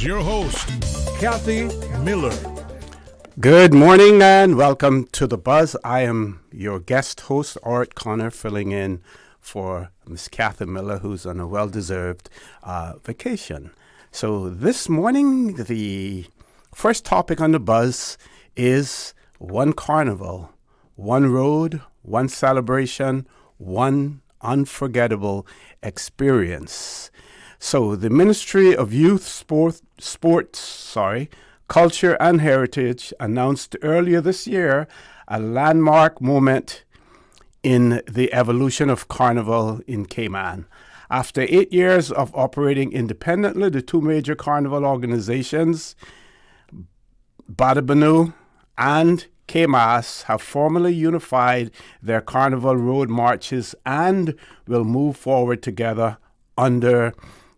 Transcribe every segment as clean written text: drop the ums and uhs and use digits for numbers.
Here's your host, Kathy Miller. Good morning and welcome to The Buzz. I am your guest host, Orrett Connor, filling in for Miss Kathy Miller, who's on a well-deserved vacation. So this morning, the first topic on The Buzz is one carnival, one road, one celebration, one unforgettable experience. So the Ministry of Youth, Sports, Culture and Heritage announced earlier this year a landmark moment in the evolution of Carnival in Cayman. After 8 years of operating independently, the two major Carnival organizations, Badabanu and KMAS, have formally unified their Carnival road marches and will move forward together under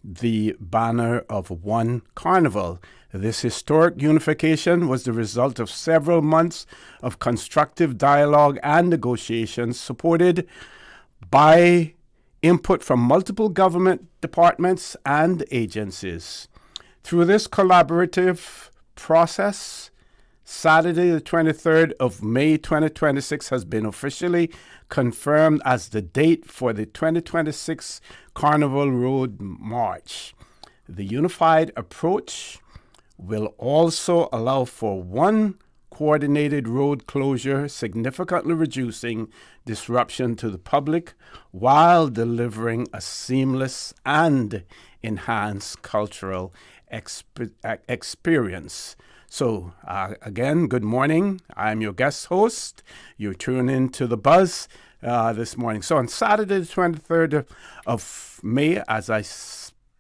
the banner of One Carnival. This historic unification was the result of several months of constructive dialogue and negotiations supported by input from multiple government departments and agencies. Through this collaborative process, Saturday, the 23rd of May 2026 has been officially confirmed as the date for the 2026 Carnival Road March. The unified approach will also allow for one coordinated road closure, significantly reducing disruption to the public while delivering a seamless and enhanced cultural experience. So, again, good morning. I'm your guest host. You're tuning in to The Buzz this morning. So, on Saturday, the 23rd of May, as I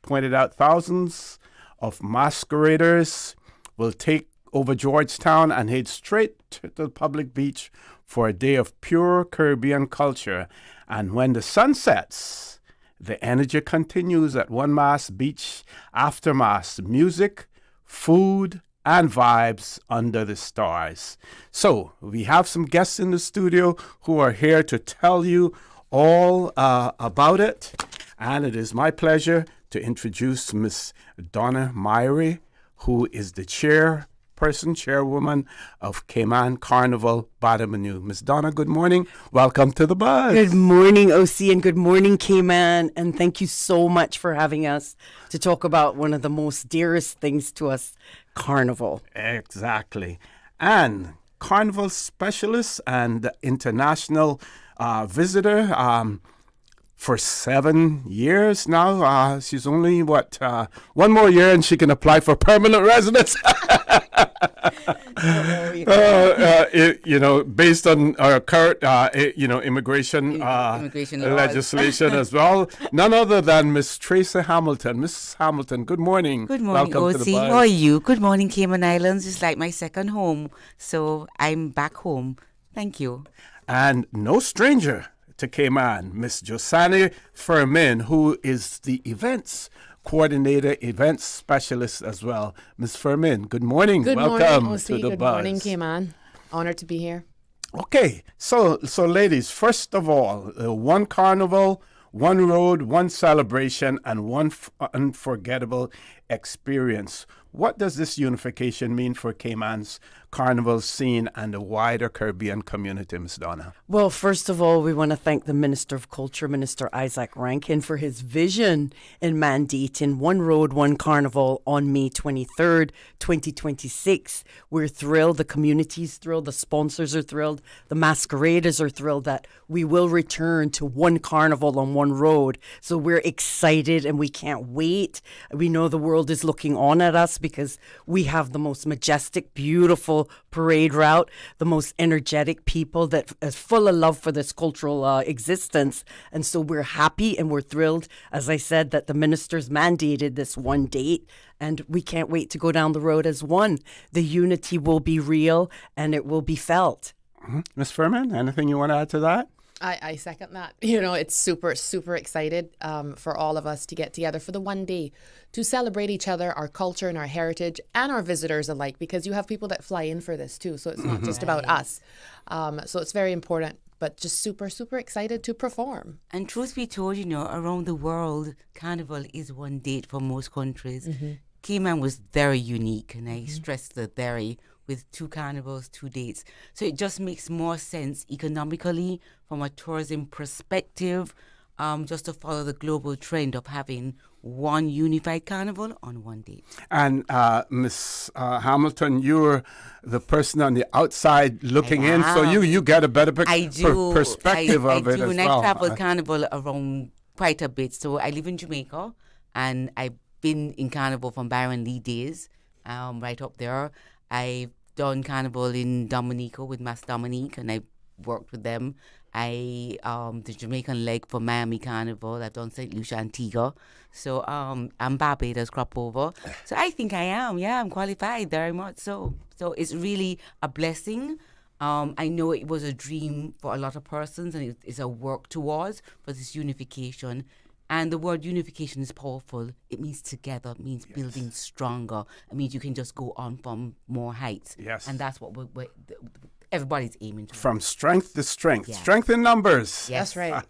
pointed out, thousands of masqueraders will take over Georgetown and head straight to the public beach for a day of pure Caribbean culture. And when the sun sets, the energy continues at One Mass Beach after Mass. Music, food, and vibes under the stars. So we have some guests in the studio who are here to tell you all about it. And it is my pleasure to introduce Miss Donna Myrie, who is the chairwoman of Cayman Carnival Badamanu. Miss Donna, good morning. Welcome to The Buzz. Good morning, OC, and good morning, Cayman. And thank you so much for having us to talk about one of the most dearest things to us, Carnival. Exactly. And Carnival specialist and international visitor for 7 years now. She's only, one more year and she can apply for permanent residence. Based on our current, immigration legislation as well. None other than Miss Tracy Hamilton. Miss Hamilton, good morning. Good morning, Welcome OC. to The Buzz. How are you? Good morning, Cayman Islands. It's like my second home, so I'm back home. Thank you. And no stranger to Cayman, Miss Josani Fermin, who is the events coordinator, events specialist as well. Miss Fermin, good morning. Welcome OC. to The Good Buzz. morning, Cayman. Honored to be here. Okay, so ladies, first of all, one carnival, one road, one celebration, and one unforgettable experience. What does this unification mean for Cayman's carnival scene and the wider Caribbean community, Ms. Donna? Well, first of all, we want to thank the Minister of Culture, Minister Isaac Rankin, for his vision in mandating One Road, One Carnival on May 23rd, 2026. We're thrilled. The community's thrilled. The sponsors are thrilled. The masqueraders are thrilled that we will return to one carnival on one road. So we're excited and we can't wait. We know the world is looking on at us because we have the most majestic, beautiful parade route, the most energetic people that is full of love for this cultural existence. And so we're happy and we're thrilled, as I said, that the ministers mandated this one date. And we can't wait to go down the road as one. The unity will be real and it will be felt. Ms. Furman, anything you want to add to that? I second that. You know, it's super, super excited for all of us to get together for the one day to celebrate each other, our culture and our heritage, and our visitors alike, because you have people that fly in for this too. So it's not just about us. So it's very important, but just super, super excited to perform. And truth be told, you know, around the world, Carnival is one date for most countries. Cayman was very unique, and I stress the very, with 2 carnivals, 2 dates. So it just makes more sense economically from a tourism perspective, just to follow the global trend of having one unified carnival on one date. And Miss Hamilton, you're the person on the outside looking in, so you get a better perspective of it as and well. I travel Carnival around quite a bit. So I live in Jamaica, and I've been in Carnival from Byron Lee days, right up there. I've done Carnival in Dominica with Master Dominique, and I worked with them. The Jamaican leg for Miami Carnival. I've done St. Lucia, Antigua. So I'm Barbados crop over. So I think I am. Yeah, I'm qualified very much so. So it's really a blessing. I know it was a dream for a lot of persons, and it's a work towards for this unification. And the word unification is powerful. It means together. It means building stronger. It means you can just go on from more heights. Yes. And that's what everybody's aiming to. From strength to strength. Yeah. Strength in numbers. Yes. That's right.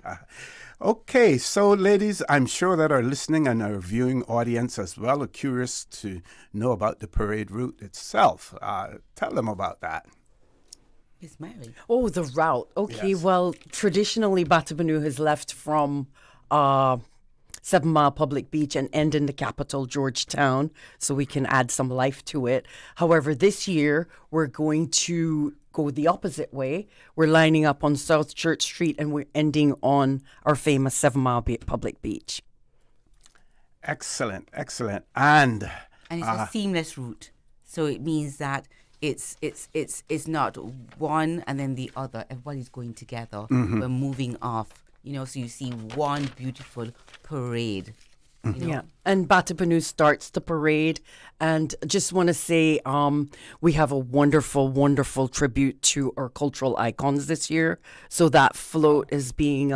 Okay, so ladies, I'm sure that our listening and our viewing audience as well are curious to know about the parade route itself. Tell them about that. It's married. Oh, the route. Okay, Yes. well, traditionally, Batabanu has left from 7 Mile Public Beach and end in the capital, Georgetown, so we can add some life to it. However, this year, we're going to go the opposite way. We're lining up on South Church Street, and we're ending on our famous 7 Mile Public Beach. Excellent, excellent. And And it's a seamless route. So it means that it's not one and then the other. Everybody's going together. We're moving off. So you see one beautiful parade. Yeah, and Batabanu starts the parade, and just want to say we have a wonderful, wonderful tribute to our cultural icons this year. So that float is being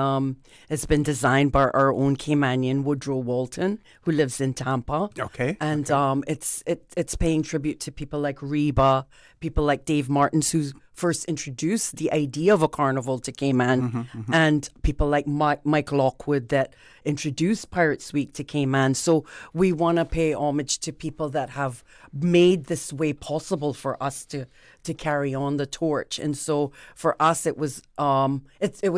it's been designed by our own Caymanian Woodrow Walton, who lives in Tampa. Okay, and it's paying tribute to people like Reba, people like Dave Martins, who first introduced the idea of a carnival to Cayman, and people like Mike Lockwood that introduced Pirates Week to Cayman. So we want to pay homage to people that have made this way possible for us to carry on the torch. And so for us, it was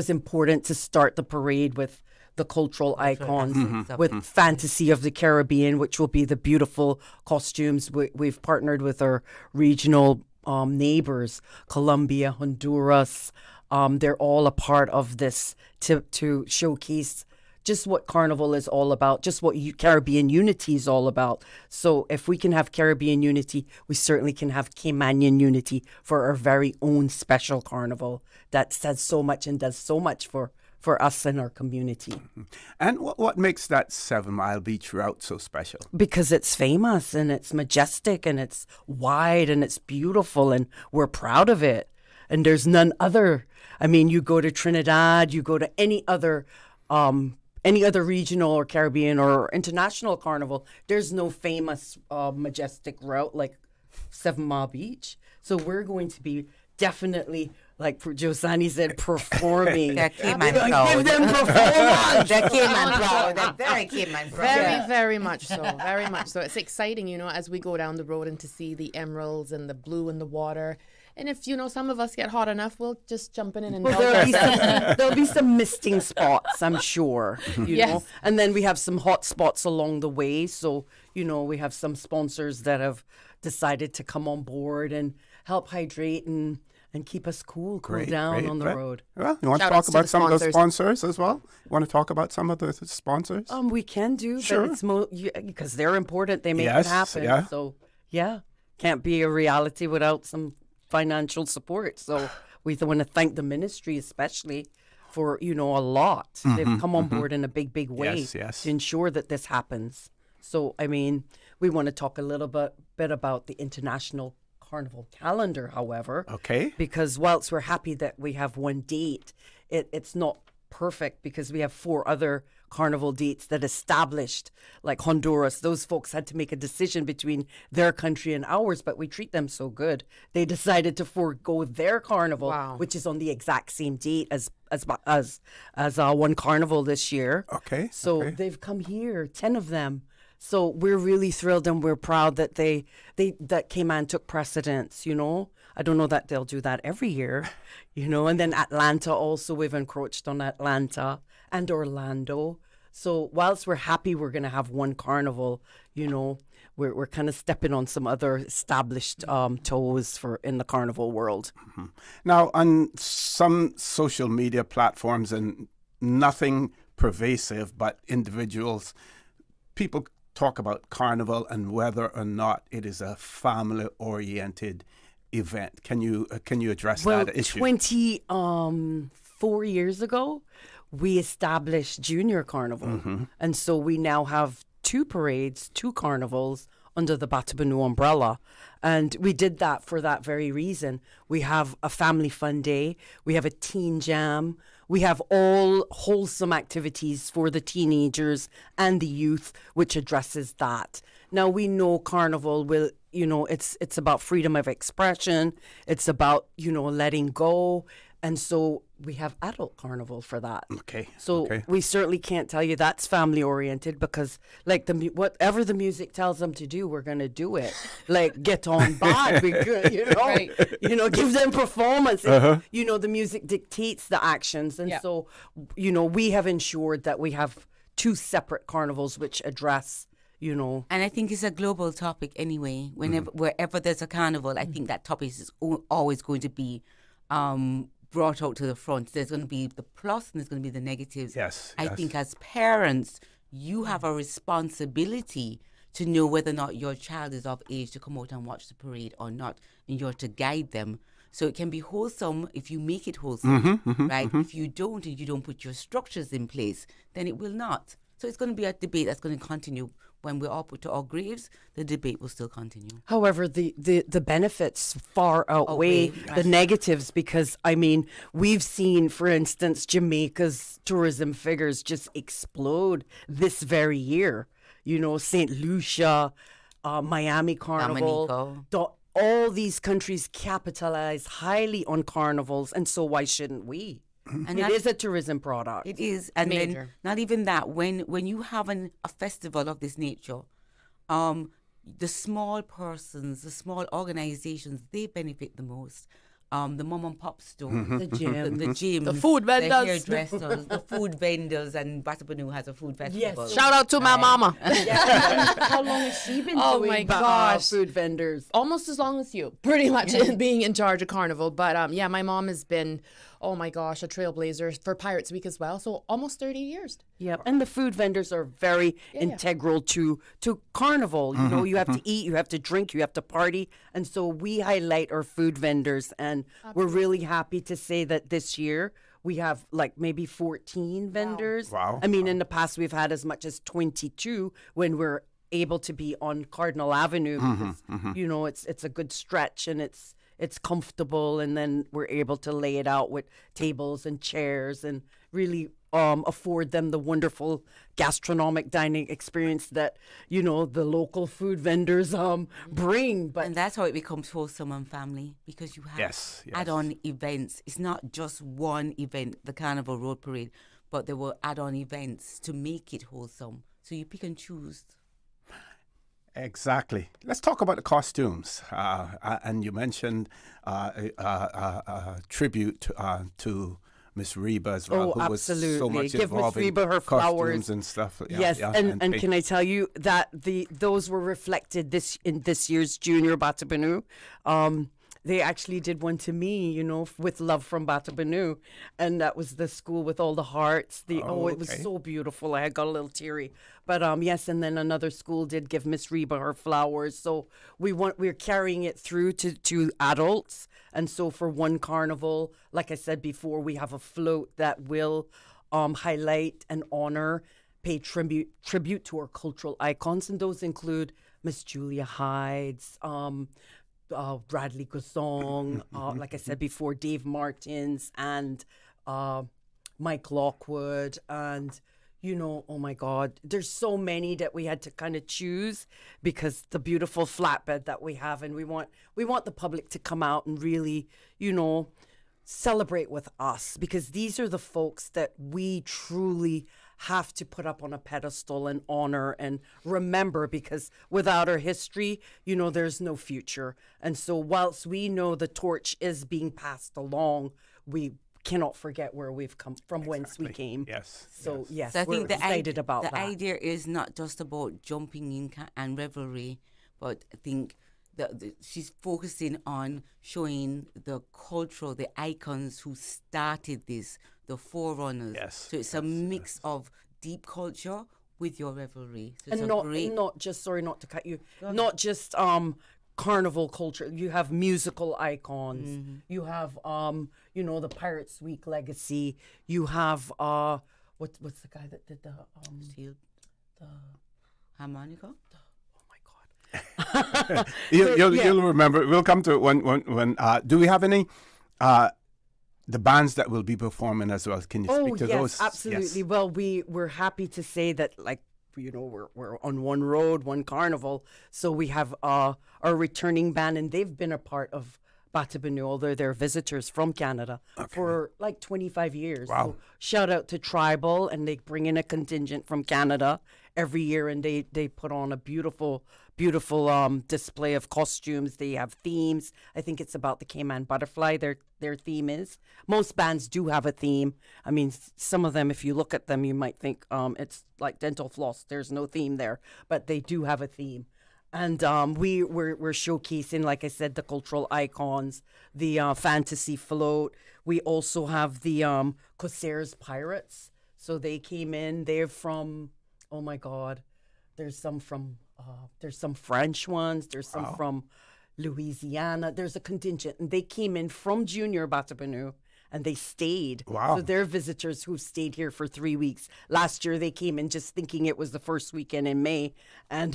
important to start the parade with the cultural icons, with Fantasy of the Caribbean, which will be the beautiful costumes. We've partnered with our regional neighbors, Colombia, Honduras. They're all a part of this to showcase just what Carnival is all about, just what Caribbean unity is all about. So if we can have Caribbean unity, we certainly can have Caymanian unity for our very own special Carnival that says so much and does so much for us and our community. And what makes that 7 Mile Beach route so special? Because it's famous and it's majestic and it's wide and it's beautiful and we're proud of it. And there's none other. I mean, you go to Trinidad, you go to any other regional or Caribbean or international carnival, there's no famous majestic route like 7 Mile Beach. So we're going to be definitely, like Josani said, performing. They're Cayman proud. Give them performance. They're Cayman proud. They're very Cayman proud. Very, very much so. Very much so. It's exciting, as we go down the road and to see the emeralds and the blue in the water. And if, some of us get hot enough, we'll just jump in and indulge There'll be some misting spots, I'm sure. You Yes. know? And then we have some hot spots along the way. So, we have some sponsors that have decided to come on board and help hydrate and keep us cool down on the road. Well, you want to Shout talk outs to about the some of the sponsors. sponsors as well? You want to talk about some of the sponsors? We can do, Sure. but it's because they're important. They make Yes, it happen. yeah. So, can't be a reality without some financial support. So we want to thank the ministry especially for, a lot. They've come on board in a big, big way Yes. to ensure that this happens. So, we want to talk a little bit about the International Carnival calendar, however. Okay. Because whilst we're happy that we have one date, it's not perfect because we have 4 other carnival dates that established, like Honduras. Those folks had to make a decision between their country and ours, but we treat them so good. They decided to forego their carnival, Wow. which is on the exact same date as one carnival this year. Okay, So okay. they've come here, 10 of them. So we're really thrilled and we're proud that that Cayman took precedence, you know. I don't know that they'll do that every year, you know. And then Atlanta also, we've encroached on Atlanta and Orlando. So whilst we're happy we're going to have one carnival, you know, we're kind of stepping on some other established toes in the carnival world. Now, on some social media platforms, and nothing pervasive, but individuals, people talk about Carnival and whether or not it is a family-oriented event. Can you address that issue? 24 years ago, we established Junior Carnival. And so we now have 2 parades, 2 carnivals under the Batabanu umbrella. And we did that for that very reason. We have a family fun day. We have a teen jam. We have all wholesome activities for the teenagers and the youth, which addresses that. Now, we know Carnival will, you know, it's about freedom of expression. It's about, you know, letting go. And so we have adult carnival for that. Okay. So we certainly can't tell you that's family oriented, because like whatever the music tells them to do, we're going to do it. Like get on board, you know, Right. you know, give them performance. You know, the music dictates the actions. And so, you know, we have ensured that we have 2 separate carnivals which address, you know. And I think it's a global topic anyway. Wherever there's a carnival, I think that topic is always going to be brought out to the front. There's going to be the plus and there's going to be the negatives. Yes. I think as parents, you have a responsibility to know whether or not your child is of age to come out and watch the parade or not, and you're to guide them. So it can be wholesome if you make it wholesome, right? If you don't and you don't put your structures in place, then it will not. So it's going to be a debate that's going to continue. When we're all put to our graves, the debate will still continue. However, the benefits far outweigh the negatives, because, I mean, we've seen, for instance, Jamaica's tourism figures just explode this very year. You know, St. Lucia, Miami Carnival, Dominico. All these countries capitalize highly on carnivals, and so why shouldn't we? And it is a tourism product. It is, and Major. then not even that. When you have a festival of this nature, the small persons, the small organizations, they benefit the most. The mom and pop store, The gym. the gym, The food vendors. the hairdressers, the food vendors, and Batabanu has a food festival. Yes. Shout out to my mama. How long has she been Oh doing my gosh. food vendors? Almost as long as you, pretty much, being in charge of Carnival. But yeah, my mom has been, oh my gosh, a trailblazer for Pirates Week as well. So almost 30 years. Yeah, and the food vendors are very integral to Carnival. You know, you have to eat, you have to drink, you have to party, and so we highlight our food vendors, and we're really happy to say that this year we have like maybe 14 vendors. Wow. I mean, in the past we've had as much as 22 when we're able to be on Cardinal Avenue, because you know it's a good stretch and it's comfortable, and then we're able to lay it out with tables and chairs and really afford them the wonderful gastronomic dining experience that, you know, the local food vendors bring. But And that's how it becomes wholesome and family, because you have Yes. add-on events. It's not just one event, the Carnival Road Parade, but there were add-on events to make it wholesome. So you pick and choose. Exactly. Let's talk about the costumes. And you mentioned a tribute to Miss Reba as well, Oh, who was so absolutely. much Give Miss involved in Reba her costumes flowers. and stuff. Yeah, yes, yeah, and paint. can I tell you that those were reflected in this year's Junior Batabanu. They actually did one to me, you know, with love from Batabanu, and that was the school with all the hearts. It was okay. so beautiful. I got a little teary, but yes, and then another school did give Miss Reba her flowers. So we're carrying it through to adults, and so for one carnival, like I said before, we have a float that will highlight and honor, pay tribute to our cultural icons, and those include Miss Julia Hydes, Bradley Gosong, like I said before, Dave Martins, and Mike Lockwood, and, you know, oh my God, there's so many that we had to kind of choose, because the beautiful flatbed that we have, and we want the public to come out and really, you know, celebrate with us, because these are the folks that we truly have to put up on a pedestal and honor and remember, because without our history, there's no future. And so whilst we know the torch is being passed along, we cannot forget where we've come from, whence we came. Yes. So yes, So I we're think excited about the that. idea is not just about jumping in and revelry, but I think she's focusing on showing the cultural, the icons who started this, the forerunners. Yes, So it's a mix of deep culture with your revelry. So it's And great. not just, sorry, not to cut you, not just carnival culture. You have musical icons. Mm-hmm. You have the Pirates Week legacy. You have what's the guy that did the Steel. Harmonica. You'll remember. We'll come to it when. Do we have any? The bands that will be performing as well. Can you speak to those? Absolutely. Yes. Well, we're happy to say that, we're on one road, one carnival. So we have our returning band, and they've been a part of Batabanoo, although they're visitors from Canada for 25 years. Wow. So shout out to Tribal, and they bring in a contingent from Canada every year, and they put on a beautiful display of costumes. They have themes. I think it's about the Cayman butterfly. Their theme is. Most bands do have a theme. I mean, some of them, if you look at them, you might think it's like dental floss. There's no theme there, but they do have a theme. And we're showcasing, like I said, the cultural icons, the fantasy float. We also have the Corsairs Pirates. So they came in. They're from, oh my God, there's some French ones. There's some from Louisiana. There's a contingent, and they came in from Junior Batabanoo, and they stayed. Wow. So they're visitors who've stayed here for 3 weeks. Last year they came in just thinking it was the first weekend in May, and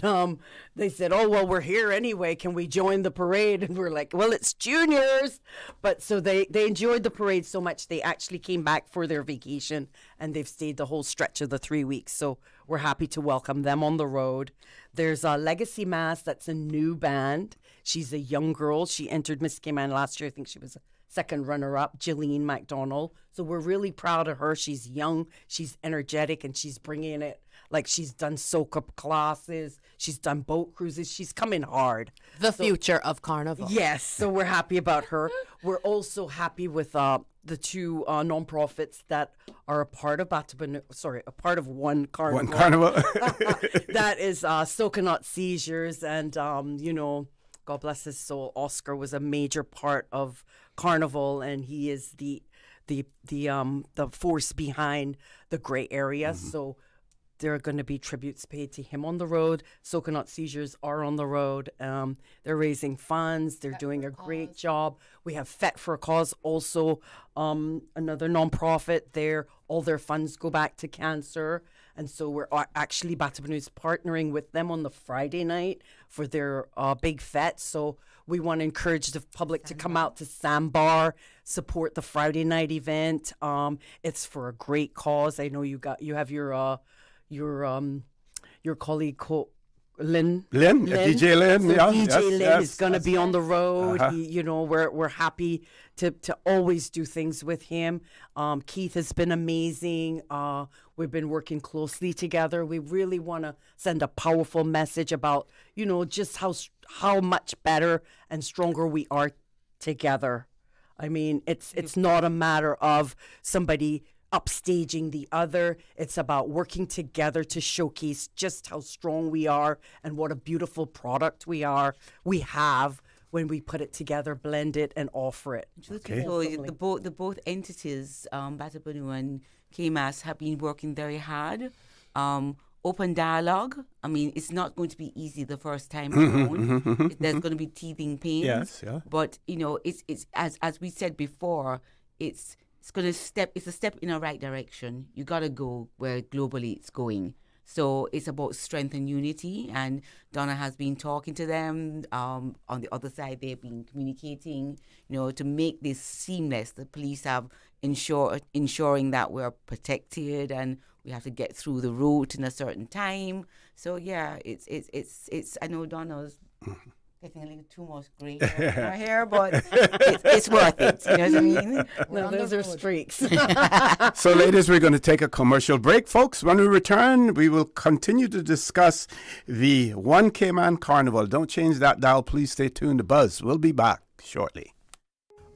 they said, "Oh well, we're here anyway. Can we join the parade?" And we're like, "Well, it's juniors." But so they enjoyed the parade so much they actually came back for their vacation, and they've stayed the whole stretch of the 3 weeks. So we're happy to welcome them on the road. There's a Legacy Mass. That's a new band. She's a young girl. She entered Miss Cayman last year. I think she was a second runner-up, Jillian McDonald. So we're really proud of her. She's young, she's energetic, and she's bringing it. Like, she's done soak-up classes, she's done boat cruises, she's coming hard. The future of Carnival. Yes, so we're happy about her. We're also happy with the two nonprofits that are a part of a part of one carnival. One carnival. That is Sokanot Seizures, and God bless his soul, Oscar was a major part of Carnival, and he is the force behind the gray area. Mm-hmm. So there are going to be tributes paid to him on the road. Sokanot Seizures are on the road. They're raising funds. They're doing a great job. We have Fet for a Cause, also another nonprofit. All their funds go back to cancer. And so we're actually, Batabanoo's partnering with them on the Friday night for their big fete. So we want to encourage the public to come out to Sambar, support the Friday night event. It's for a great cause. I know you have your colleague Lynn, DJ Lynn, so yeah, DJ Lynn is going to be on the road. Uh-huh. We're happy to always do things with him. Keith has been amazing. We've been working closely together. We really want to send a powerful message about just how much better and stronger we are together. I mean, it's not a matter of somebody upstaging the other. It's about working together to showcase just how strong we are and what a beautiful product we have when we put it together, blend it, and offer it. Okay. So the both entities, Batabanoo and KMAS, have been working very hard. Open dialogue. I mean, it's not going to be easy the first time around. There's going to be teething pains. Yes, yeah. But it's as we said before, it's a step in the right direction. You got to go where globally it's going. So it's about strength and unity, and Donna has been talking to them. On the other side, they've been communicating, to make this seamless. The police have ensuring that we're protected, and we have to get through the route in a certain time. So yeah, it's I know Donna's getting a little too much gray in my hair, but it's worth it. You know what I mean? No, those are streaks. So, ladies, we're going to take a commercial break, folks. When we return, we will continue to discuss the One Cayman Carnival. Don't change that dial. Please stay tuned to Buzz. We'll be back shortly.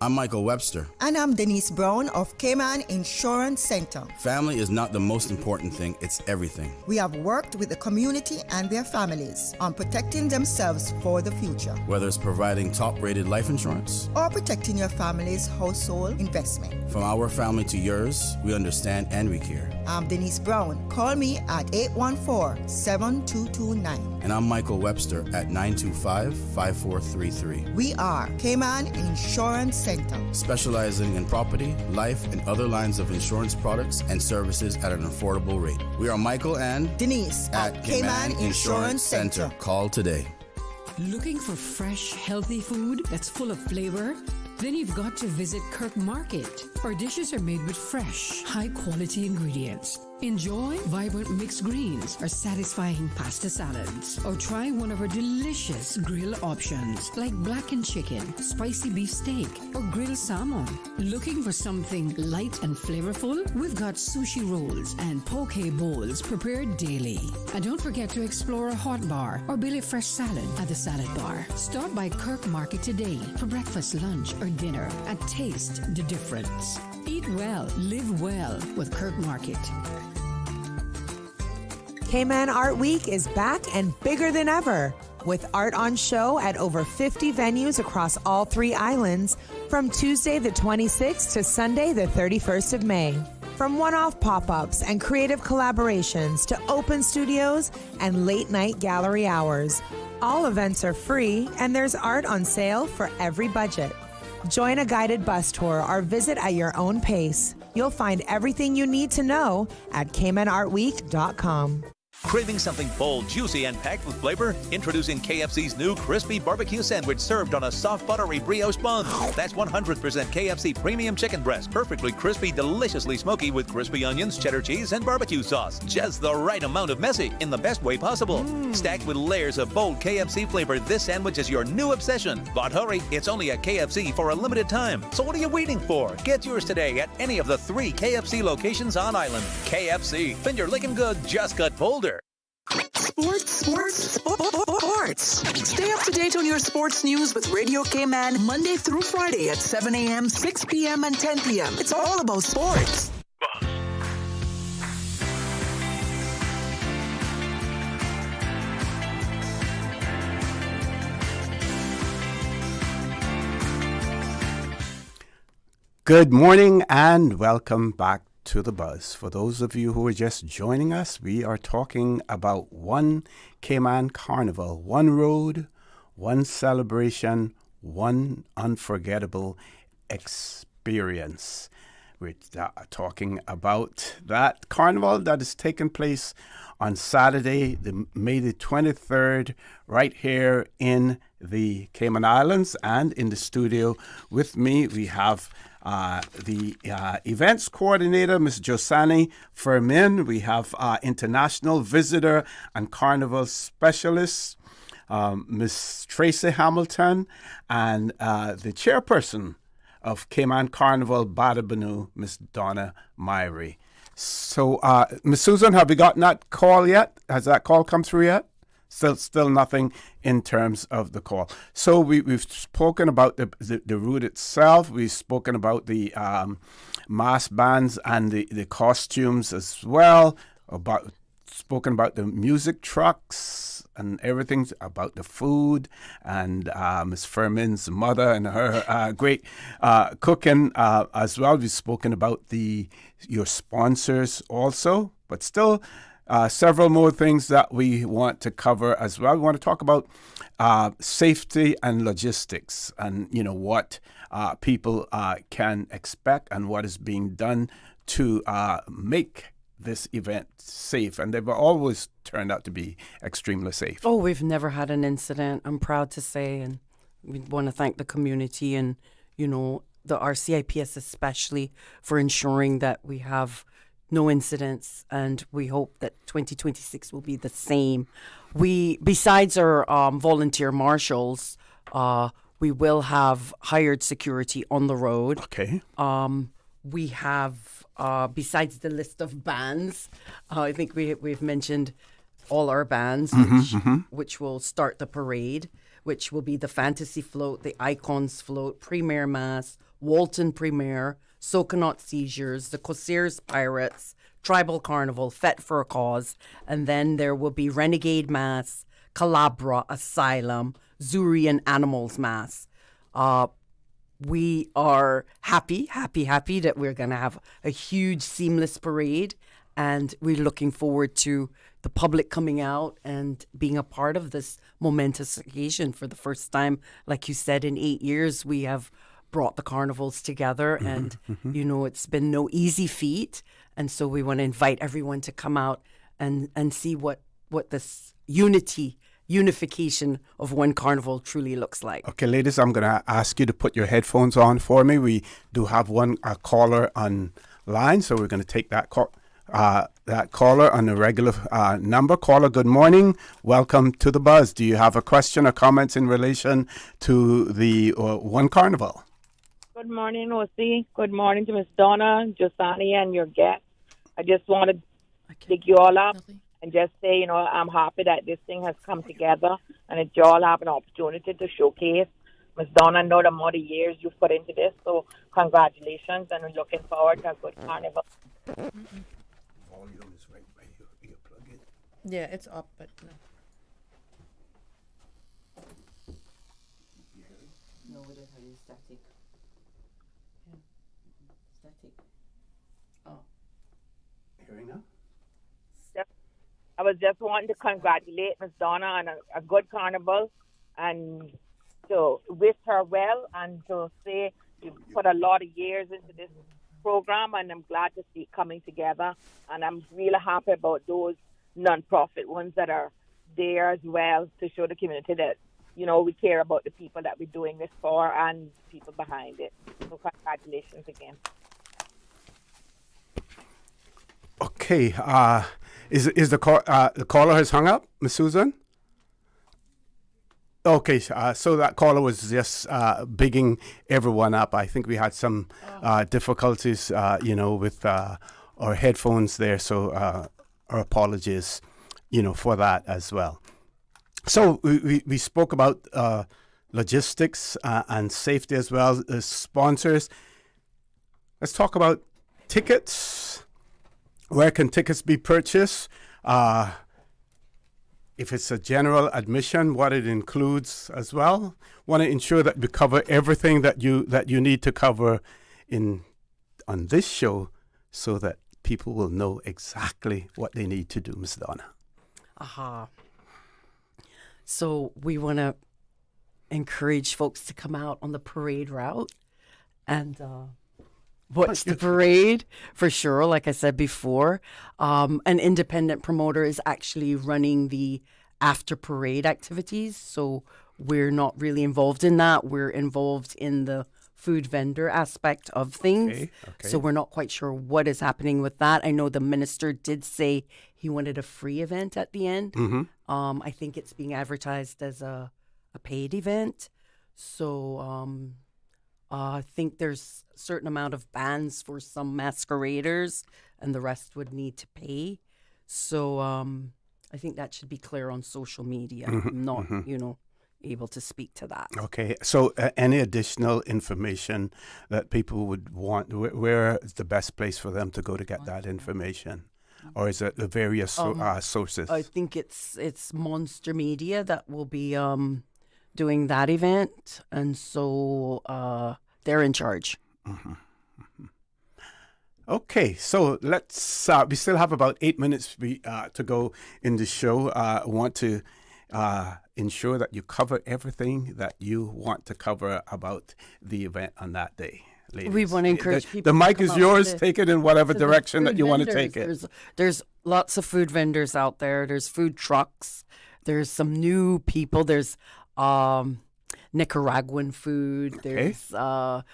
I'm Michael Webster. And I'm Denise Brown of Cayman Insurance Center. Family is not the most important thing, it's everything. We have worked with the community and their families on protecting themselves for the future, Whether it's providing top-rated life insurance, or protecting your family's household investment. from our family to yours, we understand and we care. I'm Denise Brown. Call me at 814-7229. And I'm Michael Webster at 925-5433. We are Cayman Insurance Center. Specializing in property, life, and other lines of insurance products and services at an affordable rate. We are Michael and Denise at Cayman Insurance Center. Call today. Looking for fresh, healthy food that's full of flavor? Then you've got to visit Kirk Market. Our dishes are made with fresh, high-quality ingredients. Enjoy vibrant mixed greens or satisfying pasta salads. Or try one of our delicious grill options like blackened chicken, spicy beef steak, or grilled salmon. Looking for something light and flavorful? We've got sushi rolls and poke bowls prepared daily. And don't forget to explore a hot bar or Billy Fresh salad at the salad bar. Stop by Kirk Market today for breakfast, lunch, or dinner and taste the difference. Eat well, live well with Kirk Market. Cayman Art Week is back and bigger than ever, with art on show at over 50 venues across all 3 islands from Tuesday the 26th to Sunday the 31st of May. From one-off pop-ups and creative collaborations to open studios and late-night gallery hours, all events are free and there's art on sale for every budget. Join a guided bus tour or visit at your own pace. You'll find everything you need to know at CaymanArtWeek.com. Craving something bold, juicy, and packed with flavor? Introducing KFC's new crispy barbecue sandwich served on a soft, buttery brioche bun. That's 100% KFC premium chicken breast, perfectly crispy, deliciously smoky with crispy onions, cheddar cheese, and barbecue sauce. Just the right amount of messy in the best way possible. Stacked with layers of bold KFC flavor, this sandwich is your new obsession. But hurry, it's only at KFC for a limited time. So what are you waiting for? Get yours today at any of the 3 KFC locations on island. KFC, finger licking good, just got bolder. Sports. Stay up to date on your sports news with Radio Cayman Monday through Friday at 7 a.m., 6 p.m., and 10 p.m. It's all about sports. Good morning and welcome back to the Buzz. For those of you who are just joining us, we are talking about One Cayman Carnival, one road, one celebration, one unforgettable experience. We're talking about that carnival that is taking place on Saturday, May the 23rd, right here in the Cayman Islands. And in the studio with me, we have the events coordinator, Ms. Josani Fermin. We have international visitor and carnival specialist, Ms. Tracy Hamilton, and the chairperson of Cayman Carnival Badabanu, Ms. Donna Myrie. So, Ms. Susan, have you gotten that call yet? Has that call come through yet? Still nothing in terms of the call. So we've spoken about the route itself. We've spoken about the mass bands and the costumes as well. Spoken about the music trucks and everything, about the food and Ms. Fermin's mother and her great cooking as well. We've spoken about your sponsors also, but still several more things that we want to cover as well. We want to talk about safety and logistics and, what people can expect and what is being done to make this event safe. And they've always turned out to be extremely safe. Oh, we've never had an incident, I'm proud to say. And we want to thank the community and, the RCIPS especially for ensuring that we have no incidents, and we hope that 2026 will be the same. We, besides our volunteer marshals, we will have hired security on the road. Okay. We have, besides the list of bands, I think we've mentioned all our bands, which will start the parade, which will be the Fantasy Float, the Icons Float, Premier Mass, Walton Premier, Soconaut Seizures, the Corsairs Pirates, Tribal Carnival, Fete for a Cause, and then there will be Renegade Mass, Calabra, Asylum, Zurian Animals Mass. We are happy that we're going to have a huge seamless parade, and we're looking forward to the public coming out and being a part of this momentous occasion for the first time. Like you said, in 8 years, we have brought the carnivals together, and you know, it's been no easy feat, and so we want to invite everyone to come out and see what this unification of one carnival truly looks like. Okay, ladies, I'm going to ask you to put your headphones on for me. We do have a caller on line, so we're going to take that caller on the regular number. Caller, good morning. Welcome to the Buzz. Do you have a question or comments in relation to the One Carnival? Good morning, O.C. Good morning to Miss Donna, Josani, and your guests. I just want to pick you all up and just say, you know, I'm happy that this thing has come together and that you all have an opportunity to showcase. Miss Donna, I know the amount of years you've put into this, so congratulations, and we're looking forward to a good carnival. Volume is right by your plug in. Yeah, it's up, but no. No, we don't have any static. Static. Oh. Hearing now? I was just wanting to congratulate Miss Donna on a good carnival and to wish her well and to say you put a lot of years into this program, and I'm glad to see it coming together. And I'm really happy about those non-profit ones that are there as well to show the community that, you know, we care about the people that we're doing this for and people behind it. So congratulations again. Okay. Is the caller has hung up, Ms. Susan? Okay, so that caller was just bigging everyone up. I think we had some difficulties, with our headphones there, so our apologies, for that as well. So we spoke about logistics and safety as well as sponsors. Let's talk about tickets. Where can tickets be purchased? If it's a general admission, what it includes as well. Want to ensure that we cover everything that you need to cover on this show, so that people will know exactly what they need to do, Ms. Donna. So we want to encourage folks to come out on the parade route and watch the parade for sure. Like I said before, an independent promoter is actually running the after parade activities. So we're not really involved in that. We're involved in the food vendor aspect of things. Okay. So we're not quite sure what is happening with that. I know the minister did say he wanted a free event at the end. I think it's being advertised as a paid event. So I think there's a certain amount of bans for some masqueraders, and the rest would need to pay. So I think that should be clear on social media. I'm not, able to speak to that. Okay, so any additional information that people would want, where is the best place for them to go to get that information? Or is it the various sources? I think it's Monster Media that will be doing that event, and so they're in charge. Okay, so let's. We still have about 8 minutes to go in the show. I want to ensure that you cover everything that you want to cover about the event on that day. Ladies. We want to encourage people. The mic to is come yours. out Take it in whatever to the direction that food you want to vendors. take it. There's lots of food vendors out there. There's food trucks. There's some new people. There's Nicaraguan food, there's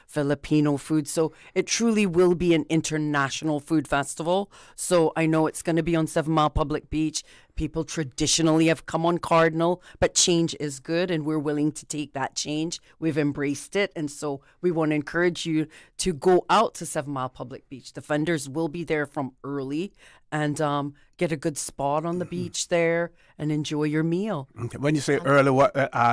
Filipino food. So it truly will be an international food festival. So I know it's going to be on 7 Mile Public Beach. People traditionally have come on Cardinal, but change is good, and we're willing to take that change. We've embraced it, and so we want to encourage you to go out to 7 Mile Public Beach. The vendors will be there from early, and get a good spot on the beach there and enjoy your meal. Okay. When you say early, what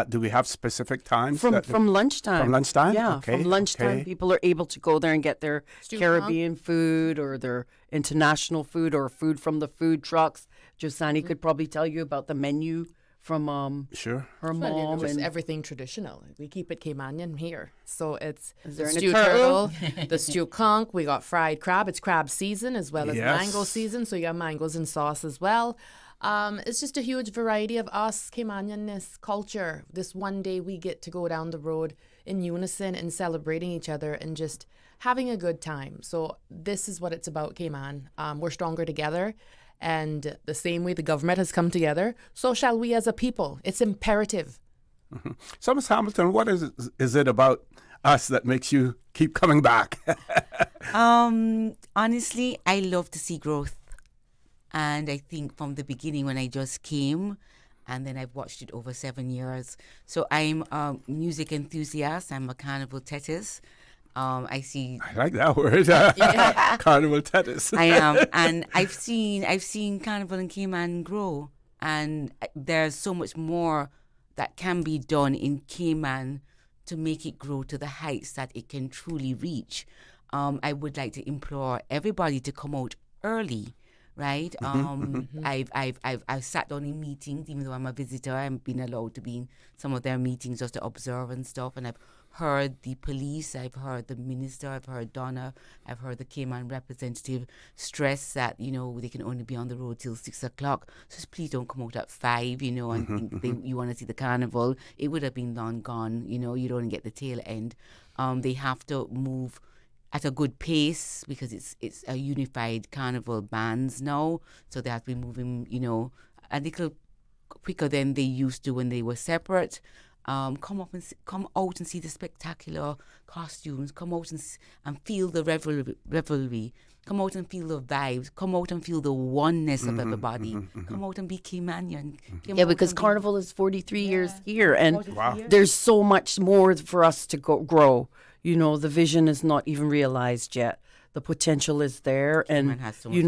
do we have specific times? From lunchtime. From lunchtime? Yeah, Okay, from lunchtime, okay. people are able to go there and get their Caribbean food or their international food or food from the food trucks. Josani could probably tell you about the menu from Sure. her mom. Just and everything traditional. We keep it Caymanian here. So it's Is the there any stew turtle? turtle, the stew conch. We got fried crab. It's crab season as well as Yes. mango season. So you got mangoes in sauce as well. It's just a huge variety of us, Caymanianness, culture. This one day we get to go down the road in unison and celebrating each other and just having a good time. So this is what it's about, Cayman. We're stronger together. And the same way the government has come together, so shall we as a people. It's imperative. So, Ms. Hamilton, what is it about us that makes you keep coming back? Honestly, I love to see growth. And I think from the beginning when I just came, and then I've watched it over 7 years. So I'm a music enthusiast. I'm a carnival tetis. I like that word. Carnival tennis. I am, and I've seen Carnival in Cayman grow, and there's so much more that can be done in Cayman to make it grow to the heights that it can truly reach. I would like to implore everybody to come out early. Right. I've sat down in meetings, even though I'm a visitor. I've been allowed to be in some of their meetings just to observe and stuff. And I've heard the police, I've heard the minister, I've heard Donna, I've heard the Cayman representative stress that, they can only be on the road till 6 o'clock. So just please don't come out at 5, and think you want to see the carnival. It would have been long gone, you don't get the tail end. They have to move at a good pace because it's a unified carnival bands now. So they have to be moving, a little quicker than they used to when they were separate. Come out and see the spectacular costumes. Come out and feel the revelry. Come out and feel the vibes. Come out and feel the oneness of everybody. Come out and be Caymanian. Yeah, because Carnival is 43 years here, and there's so much more for us to grow. The vision is not even realized yet. The potential is there, Cayman and has so much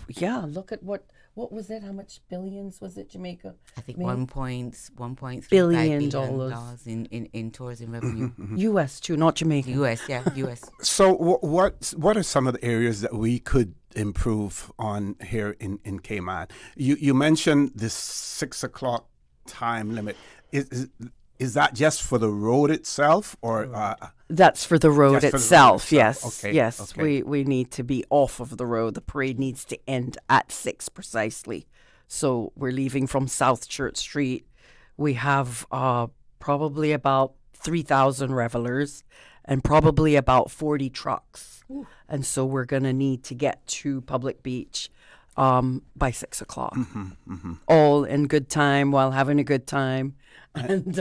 potential. look at what was it? How much billions was it, Jamaica? I think $1.35 billion billion in tourism revenue. U.S. too, not Jamaica. U.S. So what are some of the areas that we could improve on here in Cayman? You mentioned this 6 o'clock time limit. Is that just for the road itself, or that's for the road itself? Yes, okay. yes. Okay. We need to be off of the road. The parade needs to end at 6 precisely. So we're leaving from South Church Street. We have probably about 3,000 revelers and probably about 40 trucks. Ooh. And so we're going to need to get to Public Beach by 6 o'clock. All in good time while having a good time. And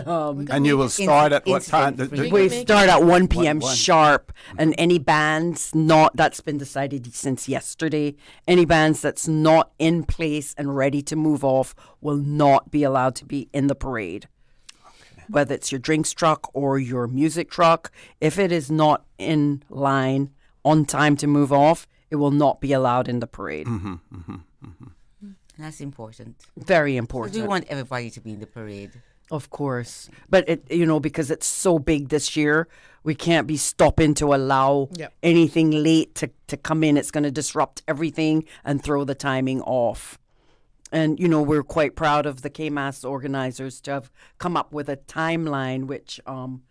you will start at what time? We start at 1 p.m. sharp, and any bands that's been decided since yesterday, any bands that's not in place and ready to move off will not be allowed to be in the parade. Okay. Whether it's your drinks truck or your music truck, if it is not in line on time to move off, it will not be allowed in the parade. And that's important. Very important. We want everybody to be in the parade. Of course. But, because it's so big this year, we can't be stopping to allow anything late to come in. It's going to disrupt everything and throw the timing off. And, we're quite proud of the KMAS organizers to have come up with a timeline which, kind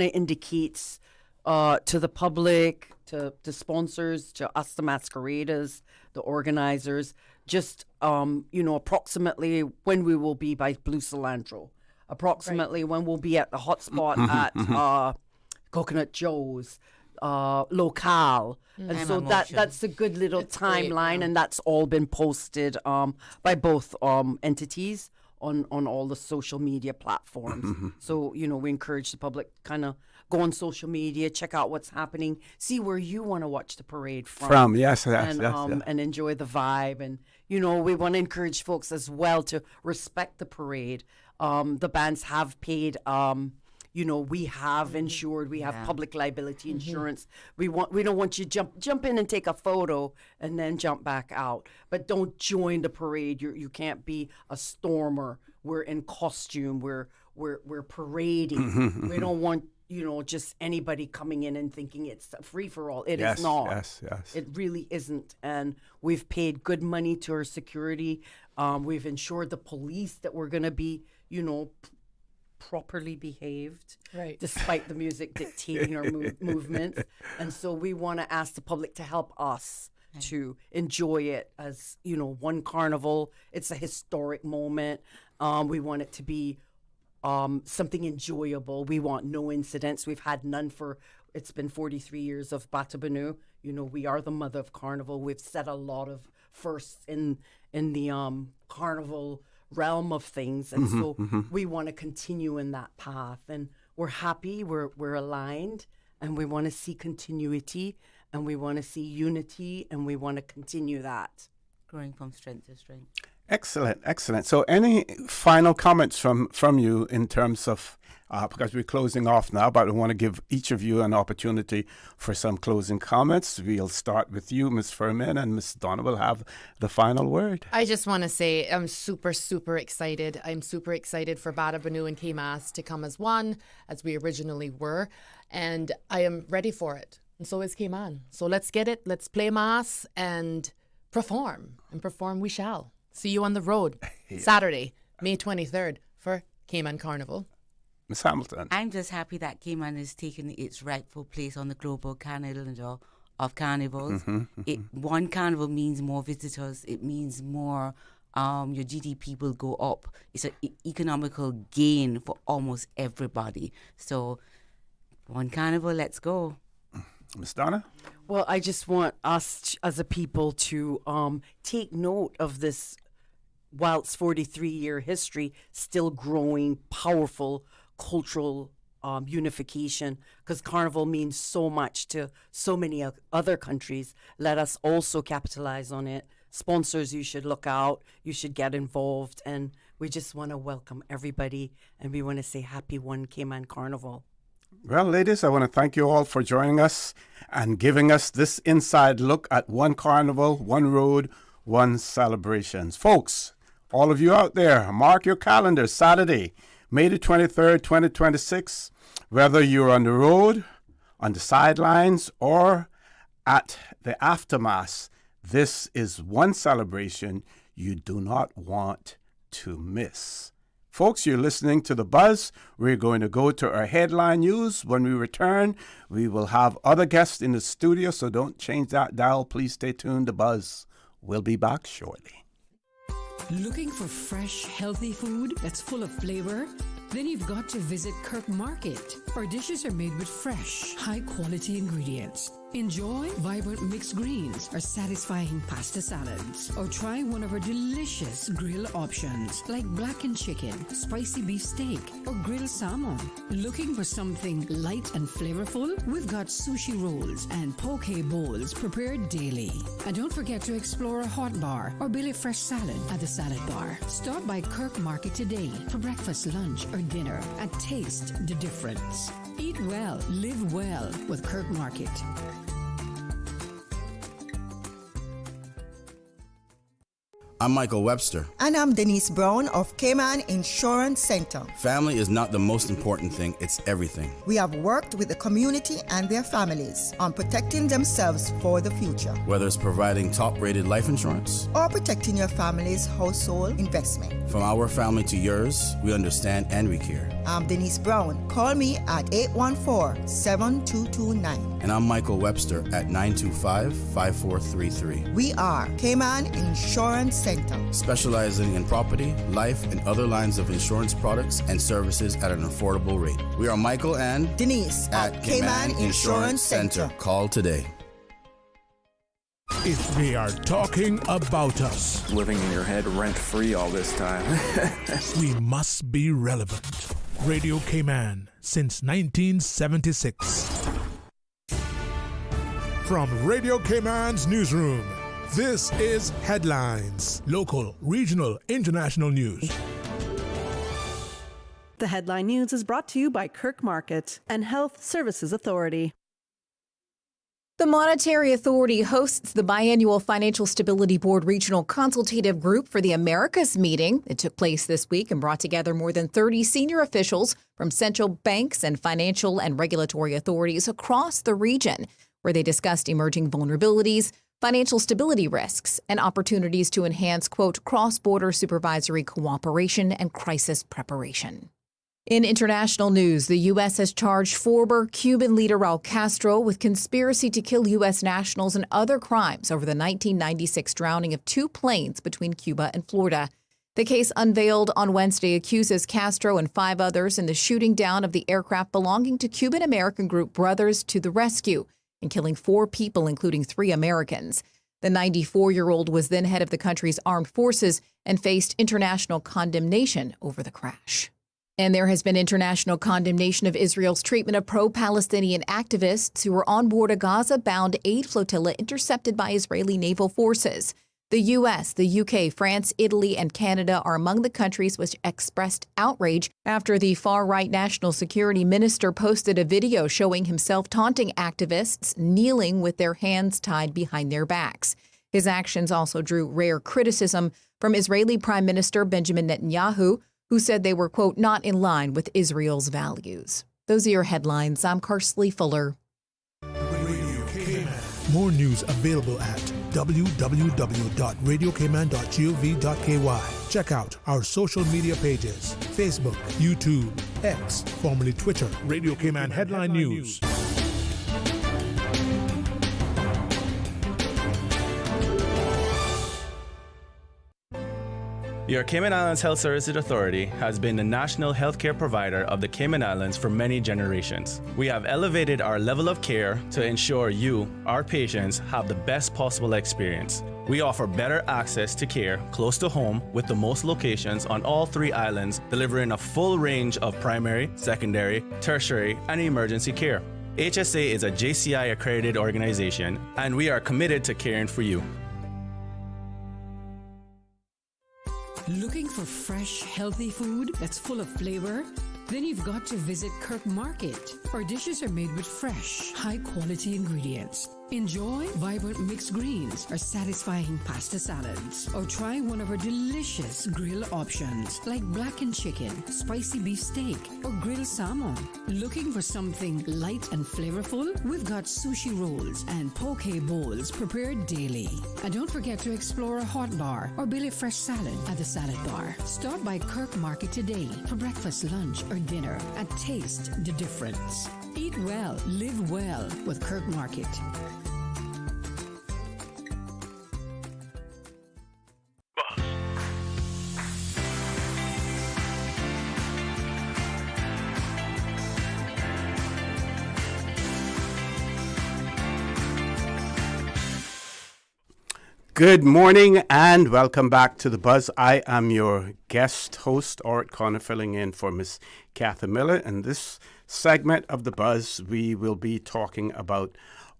of indicates to the public, to sponsors, to us, the masqueraders, the organizers, just, approximately when we will be by Blue Cilantro. Approximately when we'll be at the hotspot at Coconut Joe's, Locale. And so that's a good little timeline, and that's all been posted by both entities on all the social media platforms. So, we encourage the public kind of go on social media, check out what's happening, see where you want to watch the parade from. Yes, and, yes. And enjoy the vibe. And, we want to encourage folks as well to respect the parade. The bands have paid, we have insured, we have public liability insurance. We don't want you jump in and take a photo and then jump back out. But don't join the parade. You can't be a stormer. We're in costume. We're parading. We don't want just anybody coming in and thinking it's a free for all. It is not. Yes. It really isn't. And we've paid good money to our security. We've ensured the police that we're going to be, properly behaved, Right. despite the music dictating our movements. And so we want to ask the public to help us to enjoy it as, one carnival. It's a historic moment. We want it to be something enjoyable. We want no incidents. We've had none it's been 43 years of Batabanu. We are the mother of Carnival. We've set a lot of firsts in the Carnival realm of things. And so we want to continue in that path. And we're happy, we're aligned, and we want to see continuity, and we want to see unity, and we want to continue that. Growing from strength to strength. Excellent. So any final comments from you in terms of, because we're closing off now, but I want to give each of you an opportunity for some closing comments. We'll start with you, Ms. Furman, and Ms. Donna will have the final word. I just want to say I'm super, super excited. I'm super excited for Batabanu and KMAS to come as one, as we originally were, and I am ready for it. And so is Cayman. So let's get it. Let's play mass and perform. And perform we shall. See you on the road Saturday, May 23rd for Cayman Carnival. Ms. Hamilton. I'm just happy that Cayman has taken its rightful place on the global calendar of carnivals. One carnival means more visitors. It means more, your GDP will go up. It's an economical gain for almost everybody. So one carnival, let's go. Ms. Donna? Well, I just want us as a people to take note of this, while it's 43-year history, still growing, powerful cultural unification, because Carnival means so much to so many other countries. Let us also capitalize on it. Sponsors, you should look out. You should get involved. And we just want to welcome everybody, and we want to say happy One Cayman Carnival. Well, ladies, I want to thank you all for joining us and giving us this inside look at one carnival, one road, one celebrations. Folks, all of you out there, mark your calendars. Saturday, May the 23rd, 2026. Whether you're on the road, on the sidelines, or at the aftermath, this is one celebration you do not want to miss. Folks, you're listening to The Buzz. We're going to go to our headline news. When we return, we will have other guests in the studio, so don't change that dial. Please stay tuned. The Buzz will be back shortly. Looking for fresh, healthy food that's full of flavor? Then you've got to visit Kirk Market. Our dishes are made with fresh, high-quality ingredients. Enjoy vibrant mixed greens or satisfying pasta salads. Or try one of our delicious grill options like blackened chicken, spicy beef steak, or grilled salmon. Looking for something light and flavorful? We've got sushi rolls and poke bowls prepared daily. And don't forget to explore a hot bar or Billy Fresh salad at the salad bar. Stop by Kirk Market today for breakfast, lunch, or dinner and taste the difference. Eat well, live well with Kirk Market. I'm Michael Webster. And I'm Denise Brown of Cayman Insurance Center. Family is not the most important thing, it's everything. We have worked with the community and their families on protecting themselves for the future. Whether it's providing top-rated life insurance or protecting your family's household investment. From our family to yours, we understand and we care. I'm Denise Brown. Call me at 814-7229. And I'm Michael Webster at 925-5433. We are Cayman Insurance Center. Specializing in property, life, and other lines of insurance products and services at an affordable rate. We are Michael and Denise at Cayman Insurance Center. Call today. if they are talking about us. Living in your head rent-free all this time. We must be relevant. Radio Cayman since 1976. From Radio Cayman's newsroom, this is Headlines. Local, regional, international news. The Headline News is brought to you by Kirk Market and Health Services Authority. The Monetary Authority hosts the biannual Financial Stability Board Regional Consultative Group for the Americas meeting. It took place this week and brought together more than 30 senior officials from central banks and financial and regulatory authorities across the region, where they discussed emerging vulnerabilities, financial stability risks, and opportunities to enhance, quote, cross-border supervisory cooperation and crisis preparation. In international news, the U.S. has charged former Cuban leader Raul Castro with conspiracy to kill U.S. nationals and other crimes over the 1996 drowning of 2 planes between Cuba and Florida. The case unveiled on Wednesday accuses Castro and 5 others in the shooting down of the aircraft belonging to Cuban-American group Brothers to the Rescue and killing 4 people, including 3 Americans. The 94-year-old was then head of the country's armed forces and faced international condemnation over the crash. And there has been international condemnation of Israel's treatment of pro-Palestinian activists who were on board a Gaza-bound aid flotilla intercepted by Israeli naval forces. The U.S., the U.K., France, Italy, and Canada are among the countries which expressed outrage after the far-right national security minister posted a video showing himself taunting activists kneeling with their hands tied behind their backs. His actions also drew rare criticism from Israeli Prime Minister Benjamin Netanyahu, who said they were, quote, not in line with Israel's values. Those are your headlines. I'm Karsley Fuller. More news available at www.radiocayman.gov.ky. Check out our social media pages: Facebook, YouTube, X, formerly Twitter, Radio Cayman Headline News. Your Cayman Islands Health Services Authority has been the national healthcare provider of the Cayman Islands for many generations. We have elevated our level of care to ensure you, our patients, have the best possible experience. We offer better access to care close to home with the most locations on all 3 islands, delivering a full range of primary, secondary, tertiary, and emergency care. HSA is a JCI accredited organization, and we are committed to caring for you. Looking for fresh, healthy food that's full of flavor? Then you've got to visit Kirk Market. Our dishes are made with fresh, high-quality ingredients. Enjoy vibrant mixed greens or satisfying pasta salads. Or try one of our delicious grill options like blackened chicken, spicy beef steak, or grilled salmon. Looking for something light and flavorful? We've got sushi rolls and poke bowls prepared daily. And don't forget to explore a hot bar or Billy Fresh salad at the salad bar. Stop by Kirk Market today for breakfast, lunch, or dinner and taste the difference. Eat well, live well with Kirk Market. Good morning and welcome back to The Buzz. I am your guest host, Orrett, filling in for Miss Kathy Miller. In this segment of The Buzz, we will be talking about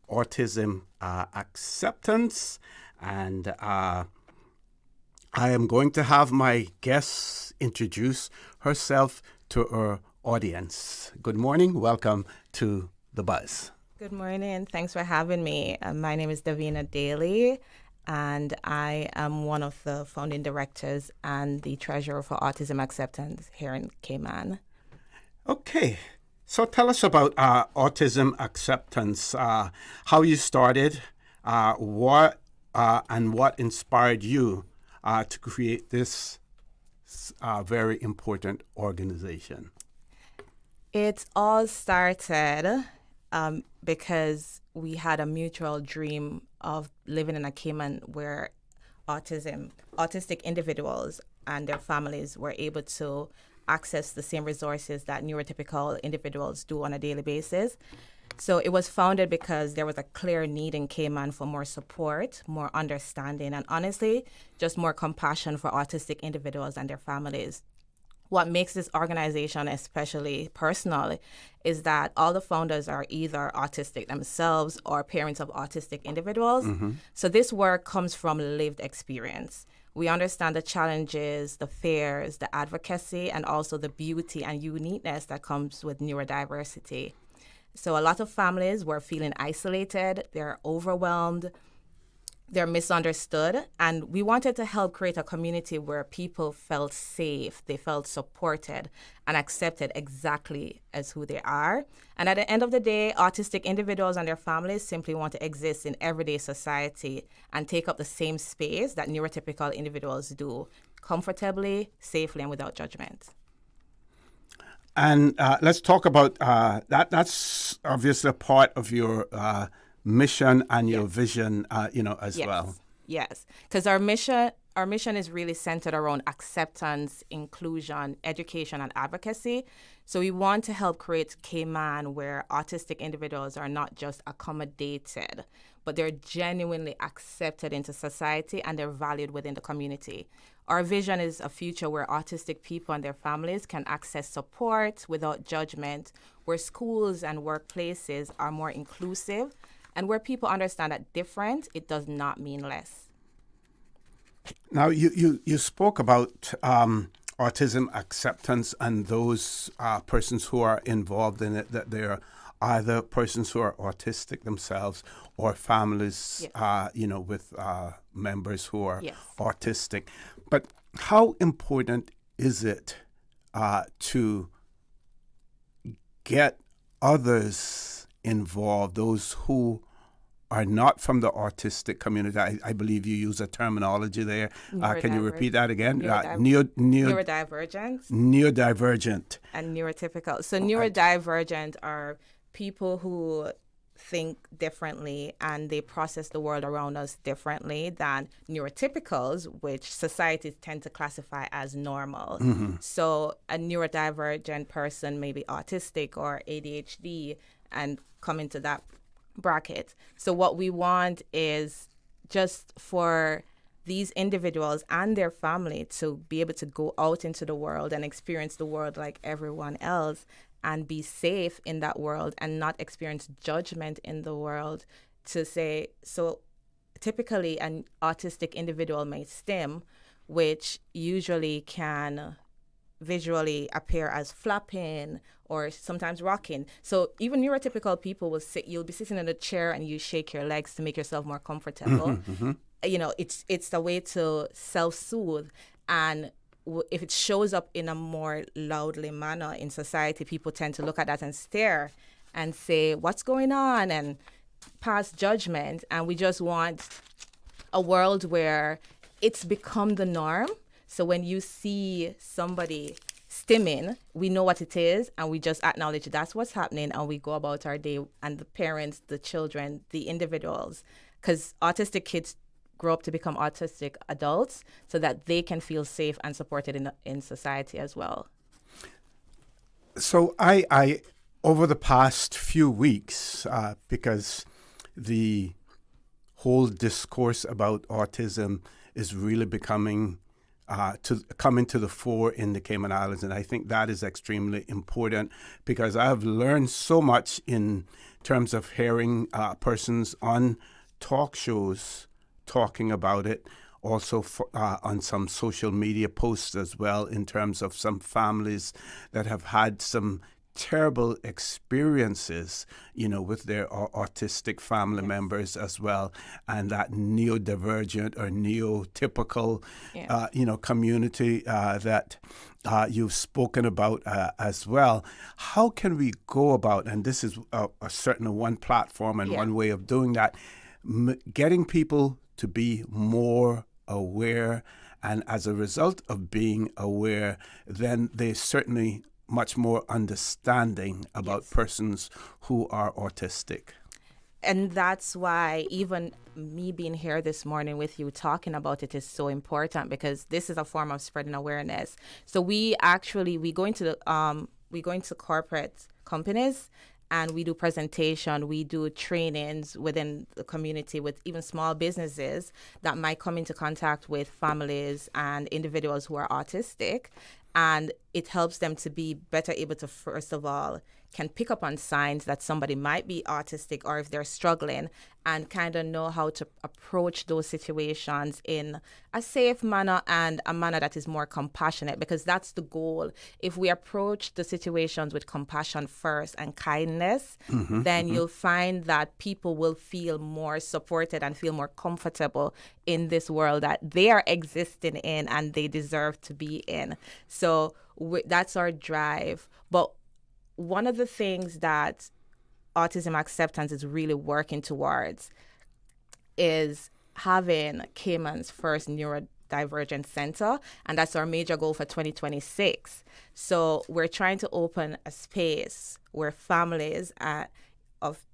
autism acceptance. And I am going to have my guest introduce herself to our audience. Good morning. Welcome to The Buzz. Good morning. Thanks for having me. My name is Davina Daly, and I am one of the founding directors and the treasurer for Autism Acceptance here in Cayman. Okay. So tell us about Autism Acceptance, how you started, what inspired you to create this very important organization. It all started because we had a mutual dream of living in a Cayman where autistic individuals and their families were able to access the same resources that neurotypical individuals do on a daily basis. So it was founded because there was a clear need in Cayman for more support, more understanding, and honestly, just more compassion for autistic individuals and their families. What makes this organization especially personal is that all the founders are either autistic themselves or parents of autistic individuals. So this work comes from lived experience. We understand the challenges, the fears, the advocacy, and also the beauty and uniqueness that comes with neurodiversity. So a lot of families were feeling isolated, they're overwhelmed, they're misunderstood, and we wanted to help create a community where people felt safe, they felt supported and accepted exactly as who they are. And at the end of the day, autistic individuals and their families simply want to exist in everyday society and take up the same space that neurotypical individuals do, comfortably, safely, and without judgment. And let's talk about that. That's obviously a part of your mission and your vision, as well. Yes, because our mission is really centered around acceptance, inclusion, education, and advocacy. So we want to help create Cayman where autistic individuals are not just accommodated, but they're genuinely accepted into society and they're valued within the community. Our vision is a future where autistic people and their families can access support without judgment, where schools and workplaces are more inclusive, and where people understand that different, it does not mean less. Now, you spoke about autism acceptance and those persons who are involved in it, that they're either persons who are autistic themselves or families, with members who are autistic. But how important is it to get others involved, those who are not from the autistic community? I believe you use a terminology there. Can you repeat that again? Neurodivergent. Neurodivergent. And neurotypical. So neurodivergent are people who think differently and they process the world around us differently than neurotypicals, which societies tend to classify as normal. So a neurodivergent person may be autistic or ADHD and come into that bracket. So what we want is just for these individuals and their family to be able to go out into the world and experience the world like everyone else and be safe in that world and not experience judgment in the world. To say, so typically an autistic individual may stim, which usually can visually appear as flapping or sometimes rocking. So even neurotypical people will you'll be sitting in a chair and you shake your legs to make yourself more comfortable. It's a way to self-soothe, and if it shows up in a more loudly manner in society, people tend to look at that and stare and say, what's going on, and pass judgment. And we just want a world where it's become the norm. So when you see somebody stimming, we know what it is, and we just acknowledge that's what's happening, and we go about our day, and the parents, the children, the individuals, because autistic kids grow up to become autistic adults so that they can feel safe and supported in society as well. So I over the past few weeks, because the whole discourse about autism is really becoming coming to the fore in the Cayman Islands, and I think that is extremely important because I've learned so much in terms of hearing persons on talk shows talking about it, also on some social media posts as well, in terms of some families that have had some terrible experiences, with their autistic family members as well, and that neurodivergent or neotypical, community that you've spoken about as well. How can we go about, and this is certainly one platform and one way of doing that, getting people to be more aware, and as a result of being aware, then they certainly much more understanding about persons who are autistic. And that's why even me being here this morning with you talking about it is so important, because this is a form of spreading awareness. So we go into corporate companies, and we do presentation, we do trainings within the community with even small businesses that might come into contact with families and individuals who are autistic. And it helps them to be better able to, first of all, can pick up on signs that somebody might be autistic, or if they're struggling, and kind of know how to approach those situations in a safe manner and a manner that is more compassionate, because that's the goal. If we approach the situations with compassion first and kindness, then you'll find that people will feel more supported and feel more comfortable in this world that they are existing in and they deserve to be in. So that's our drive. But one of the things that Autism Acceptance is really working towards is having Cayman's first neurodivergent center, and that's our major goal for 2026. So we're trying to open a space where families of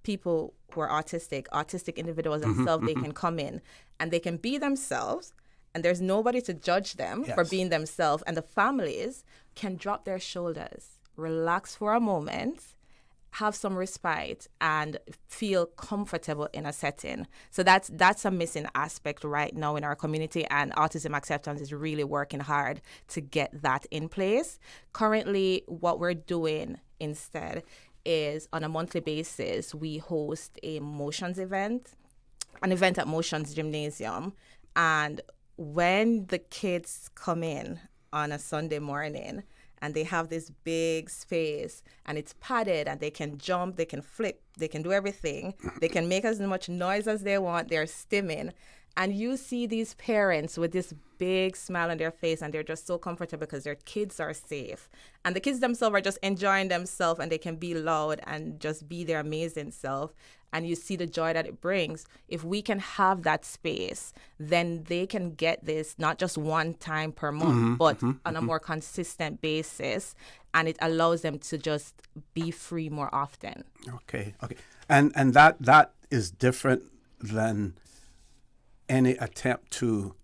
people who are autistic individuals themselves, they can come in and they can be themselves, and there's nobody to judge them for being themselves, and the families can drop their shoulders, relax for a moment, have some respite, and feel comfortable in a setting. So that's a missing aspect right now in our community, and Autism Acceptance is really working hard to get that in place. Currently, what we're doing instead is on a monthly basis, we host an event at Motions Gymnasium. And when the kids come in on a Sunday morning, and they have this big space, and it's padded, and they can jump, they can flip, they can do everything. They can make as much noise as they want. They're stimming. And you see these parents with this big smile on their face, and they're just so comfortable because their kids are safe. And the kids themselves are just enjoying themselves, and they can be loud and just be their amazing self. And you see the joy that it brings. If we can have that space, then they can get this not just one time per month, but on a more consistent basis. And it allows them to just be free more often. Okay. And that is different than any attempt to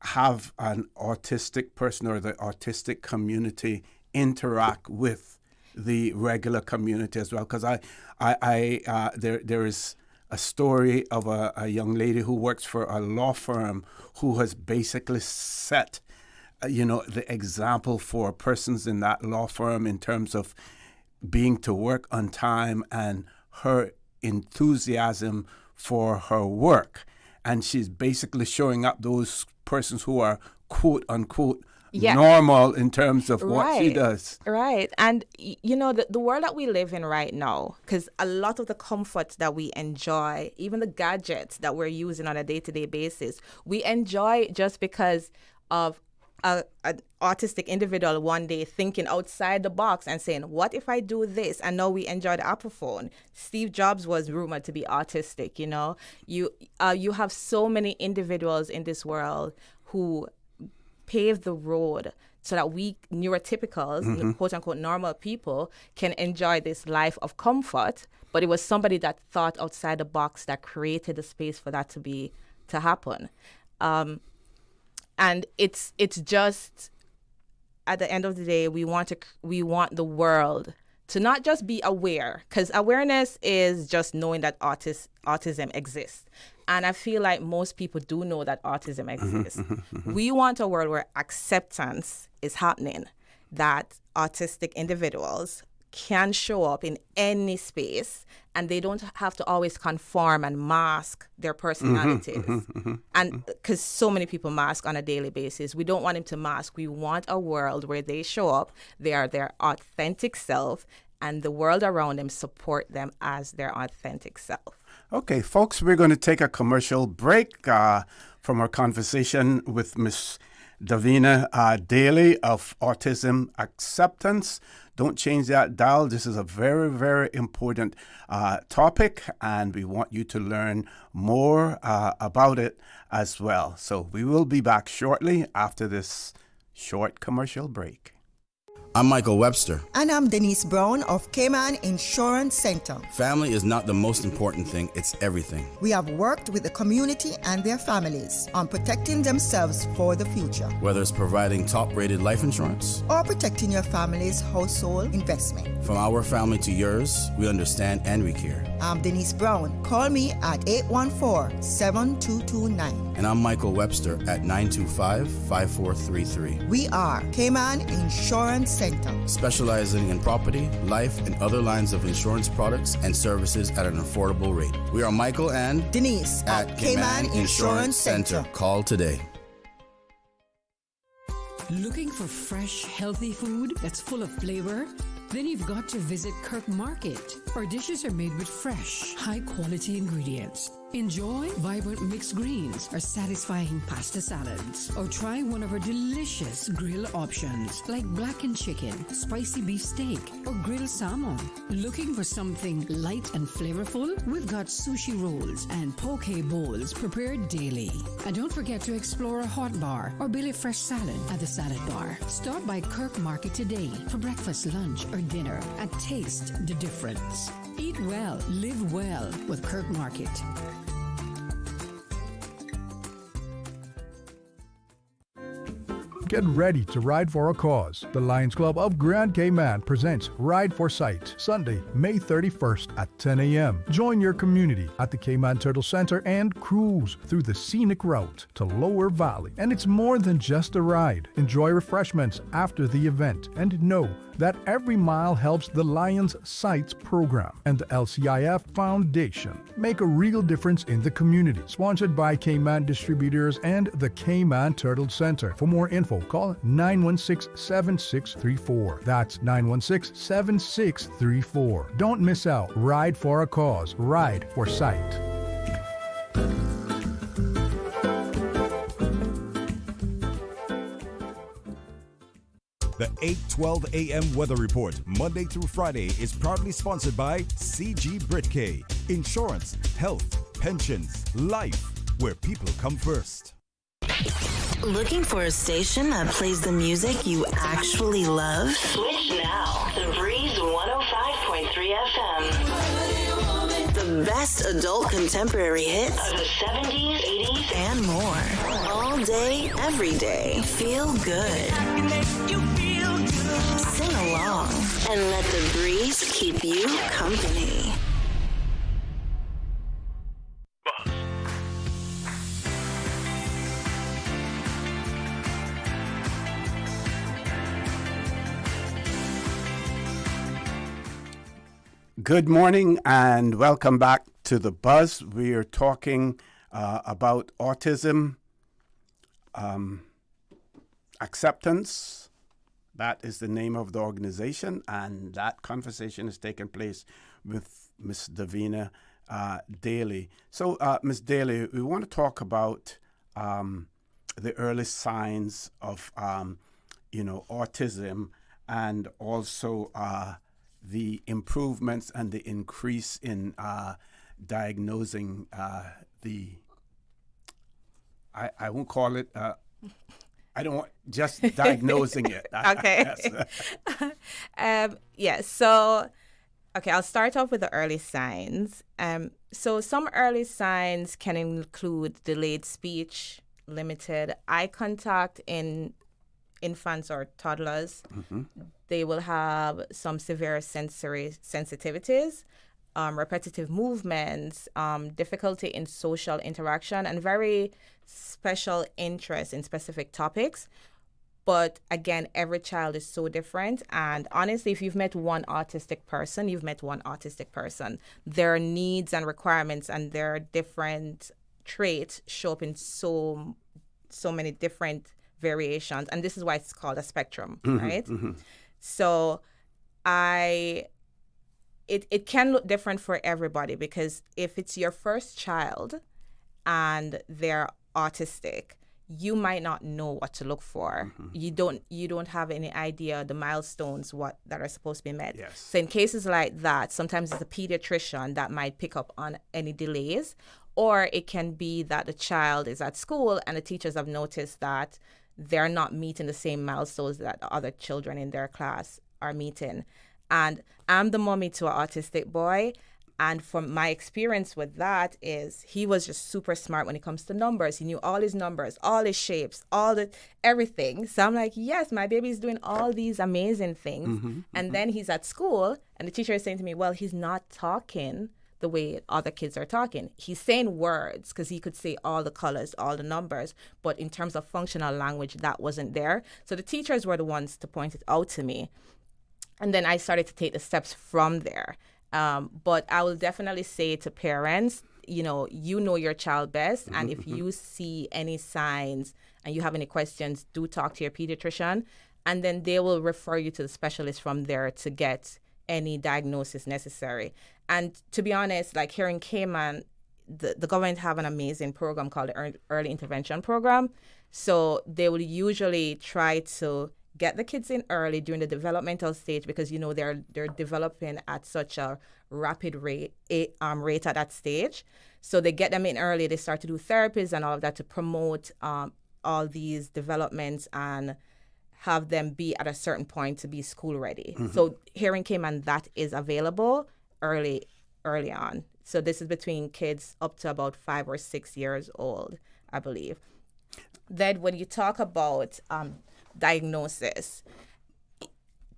have an autistic person or the autistic community interact with the regular community as well. Because there is a story of a young lady who works for a law firm who has basically set, the example for persons in that law firm in terms of being to work on time and her enthusiasm for her work. And she's basically showing up those persons who are quote unquote normal in terms of what she does. Right. And, the world that we live in right now, because a lot of the comforts that we enjoy, even the gadgets that we're using on a day-to-day basis, we enjoy just because of an autistic individual one day thinking outside the box and saying, what if I do this? And now we enjoy the Apple phone. Steve Jobs was rumored to be autistic, You have so many individuals in this world who pave the road so that we neurotypicals, quote unquote normal people, can enjoy this life of comfort. But it was somebody that thought outside the box that created the space for that to happen. And it's just, at the end of the day, we want the world to not just be aware, because awareness is just knowing that autism exists. And I feel like most people do know that autism exists. We want a world where acceptance is happening, that autistic individuals can show up in any space, and they don't have to always conform and mask their personalities. And because so many people mask on a daily basis, we don't want them to mask. We want a world where they show up, they are their authentic self, and the world around them support them as their authentic self. Okay, folks, we're going to take a commercial break from our conversation with Miss Davina Daly of Autism Acceptance. Don't change that dial. This is a very, very important topic, and we want you to learn more about it as well. So we will be back shortly after this short commercial break. I'm Michael Webster. And I'm Denise Brown of Cayman Insurance Center. Family is not the most important thing, it's everything. We have worked with the community and their families on protecting themselves for the future. Whether it's providing top-rated life insurance or protecting your family's household investment. From our family to yours, we understand and we care. I'm Denise Brown. Call me at 814-7229. And I'm Michael Webster at 925-5433. We are Cayman Insurance Center, specializing in property, life, and other lines of insurance products and services at an affordable rate. We are Michael and Denise at Cayman Insurance Center. Call today. Looking for fresh, healthy food that's full of flavor? Then you've got to visit Kirk Market. Our dishes are made with fresh, high-quality ingredients. Enjoy vibrant mixed greens or satisfying pasta salads. Or try one of our delicious grill options like blackened chicken, spicy beef steak, or grilled salmon. Looking for something light and flavorful? We've got sushi rolls and poke bowls prepared daily. And don't forget to explore a hot bar or belly fresh salad at the salad bar. Stop by Kirk Market today for breakfast, lunch, or dinner and taste the difference. Eat well, live well with Kirk Market. Get ready to ride for a cause. The Lions Club of Grand Cayman presents Ride for Sight, Sunday, May 31st at 10 a.m. Join your community at the Cayman Turtle Center and cruise through the scenic route to Lower Valley. And it's more than just a ride. Enjoy refreshments after the event and know that every mile helps the Lions Sights program and the LCIF Foundation. Make a real difference in the community. Sponsored by Cayman Distributors and the Cayman Turtle Center. For more info, call 916-7634. That's 916-7634. Don't miss out. Ride for a cause. Ride for sight. The 8:12 a.m. Weather Report, Monday through Friday, is proudly sponsored by CG Britke. Insurance, health, pensions, life, where people come first. Looking for a station that plays the music you actually love? Switch now to Breeze 105.3 FM. The best adult contemporary hits of the 70s, 80s, and more. All day, every day. Feel good. Sing along and let the breeze keep you company. Good morning and welcome back to The Buzz. We are talking about Autism Acceptance. That is the name of the organization, and that conversation is taking place with Ms. Davina Daly. So, Ms. Daly, we want to talk about the early signs of, autism, and also the improvements and the increase in diagnosing I won't call it. I don't want just diagnosing it. Okay. I'll start off with the early signs. So some early signs can include delayed speech, limited eye contact in infants or toddlers. Mm-hmm. They will have some severe sensory sensitivities, repetitive movements, difficulty in social interaction, and very special interest in specific topics. But again, every child is so different. And honestly, if you've met one autistic person, you've met one autistic person. Their needs and requirements and their different traits show up in so many different variations. And this is why it's called a spectrum, Mm-hmm, right? mm-hmm. So it can look different for everybody, because if it's your first child and they're autistic, you might not know what to look for. Mm-hmm. You don't have any idea the milestones that are supposed to be met. Yes. So in cases like that, sometimes it's a pediatrician that might pick up on any delays, or it can be that the child is at school and the teachers have noticed that they're not meeting the same milestones that other children in their class are meeting. And I'm the mommy to an autistic boy. And from my experience with that is he was just super smart when it comes to numbers. He knew all his numbers, all his shapes, everything. So I'm like, yes, my baby's doing all these amazing things. And then he's at school and the teacher is saying to me, well, he's not talking the way other kids are talking. He's saying words because he could say all the colors, all the numbers. But in terms of functional language, that wasn't there. So the teachers were the ones to point it out to me. And then I started to take the steps from there. But I will definitely say to parents, you know your child best. And if you see any signs and you have any questions, do talk to your pediatrician. And then they will refer you to the specialist from there to get any diagnosis necessary. And to be honest, like here in Cayman, the government have an amazing program called the Early Intervention Program. So they will usually try to get the kids in early during the developmental stage because they're developing at such a rapid rate at that stage. So they get them in early. They start to do therapies and all of that to promote all these developments and have them be at a certain point to be school ready. So here in Cayman, that is available early on. So this is between kids up to about 5 or 6 years old, I believe. Then when you talk about diagnosis,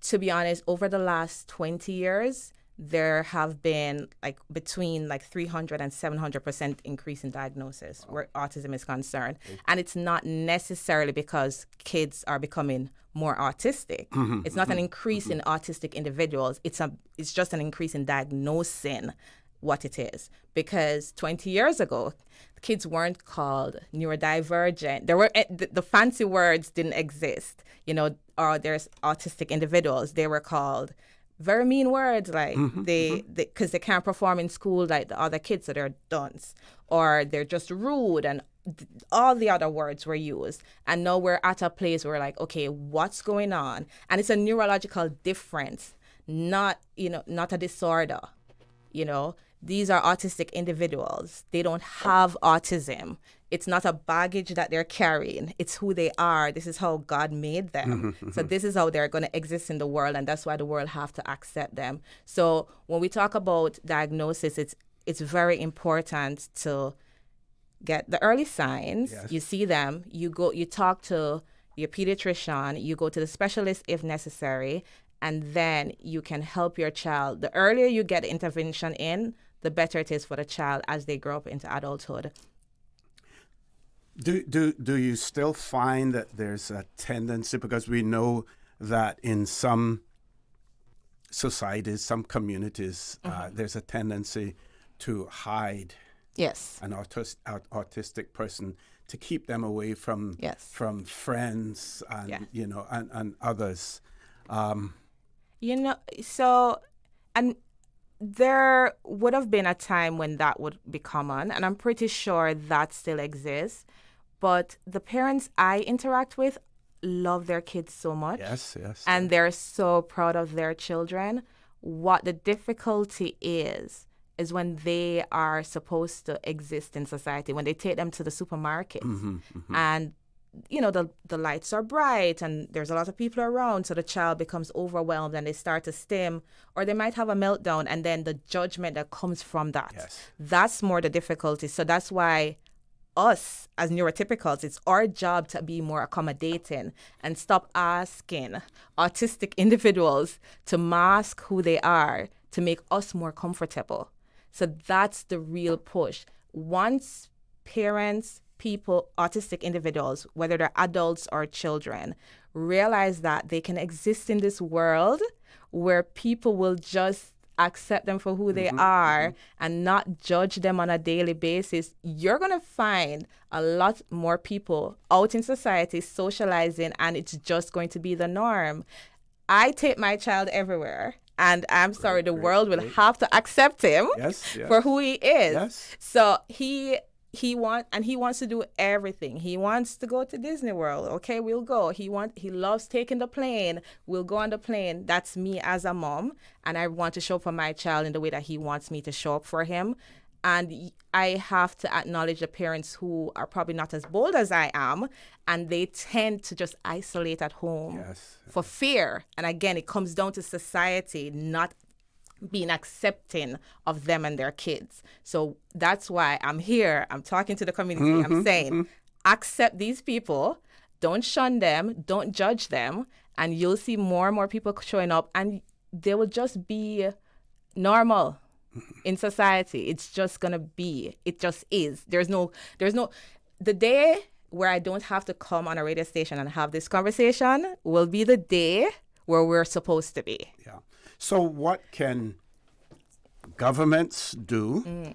to be honest, over the last 20 years, there have been between 300 and 700% increase in diagnosis where autism is concerned. And it's not necessarily because kids are becoming more autistic. It's not an increase in autistic individuals. It's just an increase in diagnosing what it is. Because 20 years ago, kids weren't called neurodivergent. There were the fancy words didn't exist, or there's autistic individuals. They were called very mean words because they can't perform in school like the other kids, so they're dunce, or they're just rude, and all the other words were used. And now we're at a place where okay, what's going on? And it's a neurological difference, not a disorder. These are autistic individuals. They don't have autism. It's not a baggage that they're carrying. It's who they are. This is how God made them. So this is how they're going to exist in the world, and that's why the world have to accept them. So when we talk about diagnosis, it's very important to get the early signs. Yes. You see them. You talk to your pediatrician. You go to the specialist if necessary, and then you can help your child. The earlier you get intervention in, the better it is for the child as they grow up into adulthood. Do you still find that there's a tendency, because we know that in some societies, some communities, there's a tendency to hide an autistic person, to keep them away from friends and and others. And there would have been a time when that would be common, and I'm pretty sure that still exists. But the parents I interact with love their kids so much. Yes. And they're so proud of their children. What the difficulty is when they are supposed to exist in society, when they take them to the supermarket and the lights are bright and there's a lot of people around, so the child becomes overwhelmed and they start to stim, or they might have a meltdown, and then the judgment that comes from that. That's more the difficulty. So that's why us as neurotypicals, it's our job to be more accommodating and stop asking autistic individuals to mask who they are to make us more comfortable. So that's the real push. Once parents, people, autistic individuals, whether they're adults or children, realize that they can exist in this world where people will just accept them for who they are and not judge them on a daily basis, you're going to find a lot more people out in society socializing, and it's just going to be the norm. I take my child everywhere, and I'm sorry, the world will have to accept him for who he is. So he wants to do everything. He wants to go to Disney World. Okay, we'll go. He loves taking the plane. We'll go on the plane. That's me as a mom, and I want to show up for my child in the way that he wants me to show up for him. And I have to acknowledge the parents who are probably not as bold as I am, and they tend to just isolate at home for fear. And again, it comes down to society not being accepting of them and their kids. So that's why I'm here. I'm talking to the community. I'm saying, accept these people. Don't shun them. Don't judge them. And you'll see more and more people showing up, and they will just be normal in society. It's just gonna be. It just is. There's no. The day where I don't have to come on a radio station and have this conversation will be the day where we're supposed to be. Yeah. So what can governments do,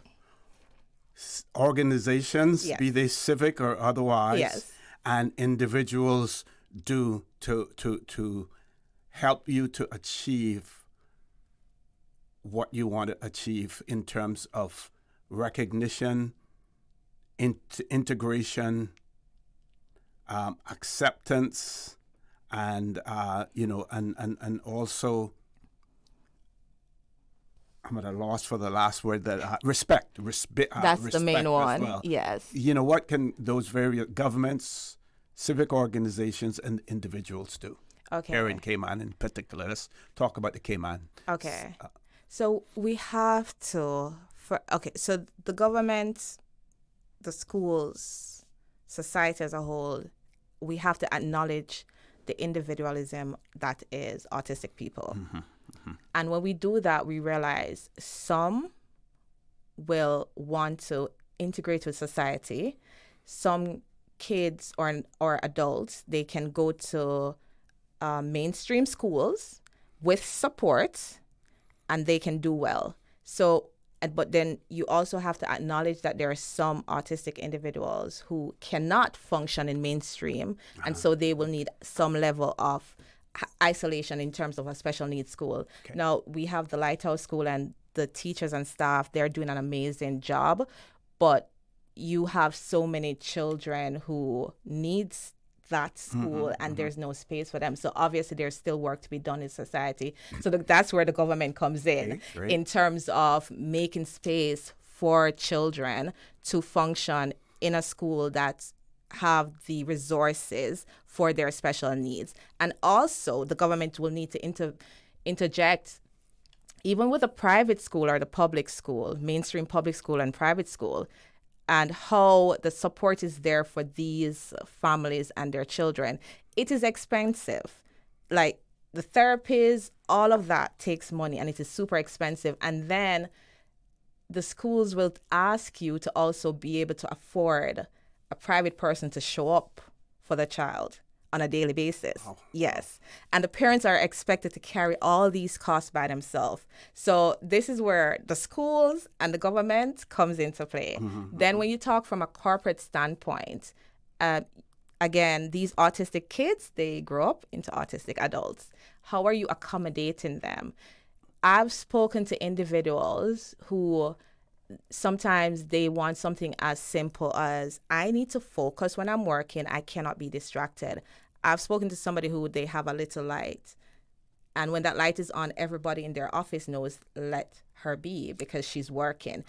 organizations, be they civic or otherwise, and individuals do to help you to achieve what you want to achieve in terms of recognition, integration, acceptance, and and also, I'm at a loss for the last word, that respect. That's the main one. Well. Yes. What can those various governments, civic organizations, and individuals do? Okay. Here in Cayman in particular. Let's talk about the Cayman. Okay. So we have to, so the government, the schools, society as a whole, we have to acknowledge the individualism that is autistic people. And when we do that, we realize some will want to integrate with society. Some kids or adults, they can go to mainstream schools with support, and they can do well. So, but then you also have to acknowledge that there are some autistic individuals who cannot function in mainstream, and so they will need some level of isolation in terms of a special needs school. Now, we have the Lighthouse School, and the teachers and staff, they're doing an amazing job, but you have so many children who needs that school, and there's no space for them. So obviously there's still work to be done in society. So that's where the government comes in, in terms of making space for children to function in a school that have the resources for their special needs. And also the government will need to interject, even with a private school or the public school, mainstream public school and private school, and how the support is there for these families and their children. It is expensive. Like the therapies, all of that takes money, and it is super expensive. And then the schools will ask you to also be able to afford a private person to show up for the child on a daily basis. Yes. And the parents are expected to carry all these costs by themselves. So this is where the schools and the government comes into play. Then when you talk from a corporate standpoint, again, these autistic kids, they grow up into autistic adults. How are you accommodating them? I've spoken to individuals who sometimes they want something as simple as, I need to focus when I'm working. I cannot be distracted. I've spoken to somebody who they have a little light, and when that light is on, everybody in their office knows, let her be because she's working.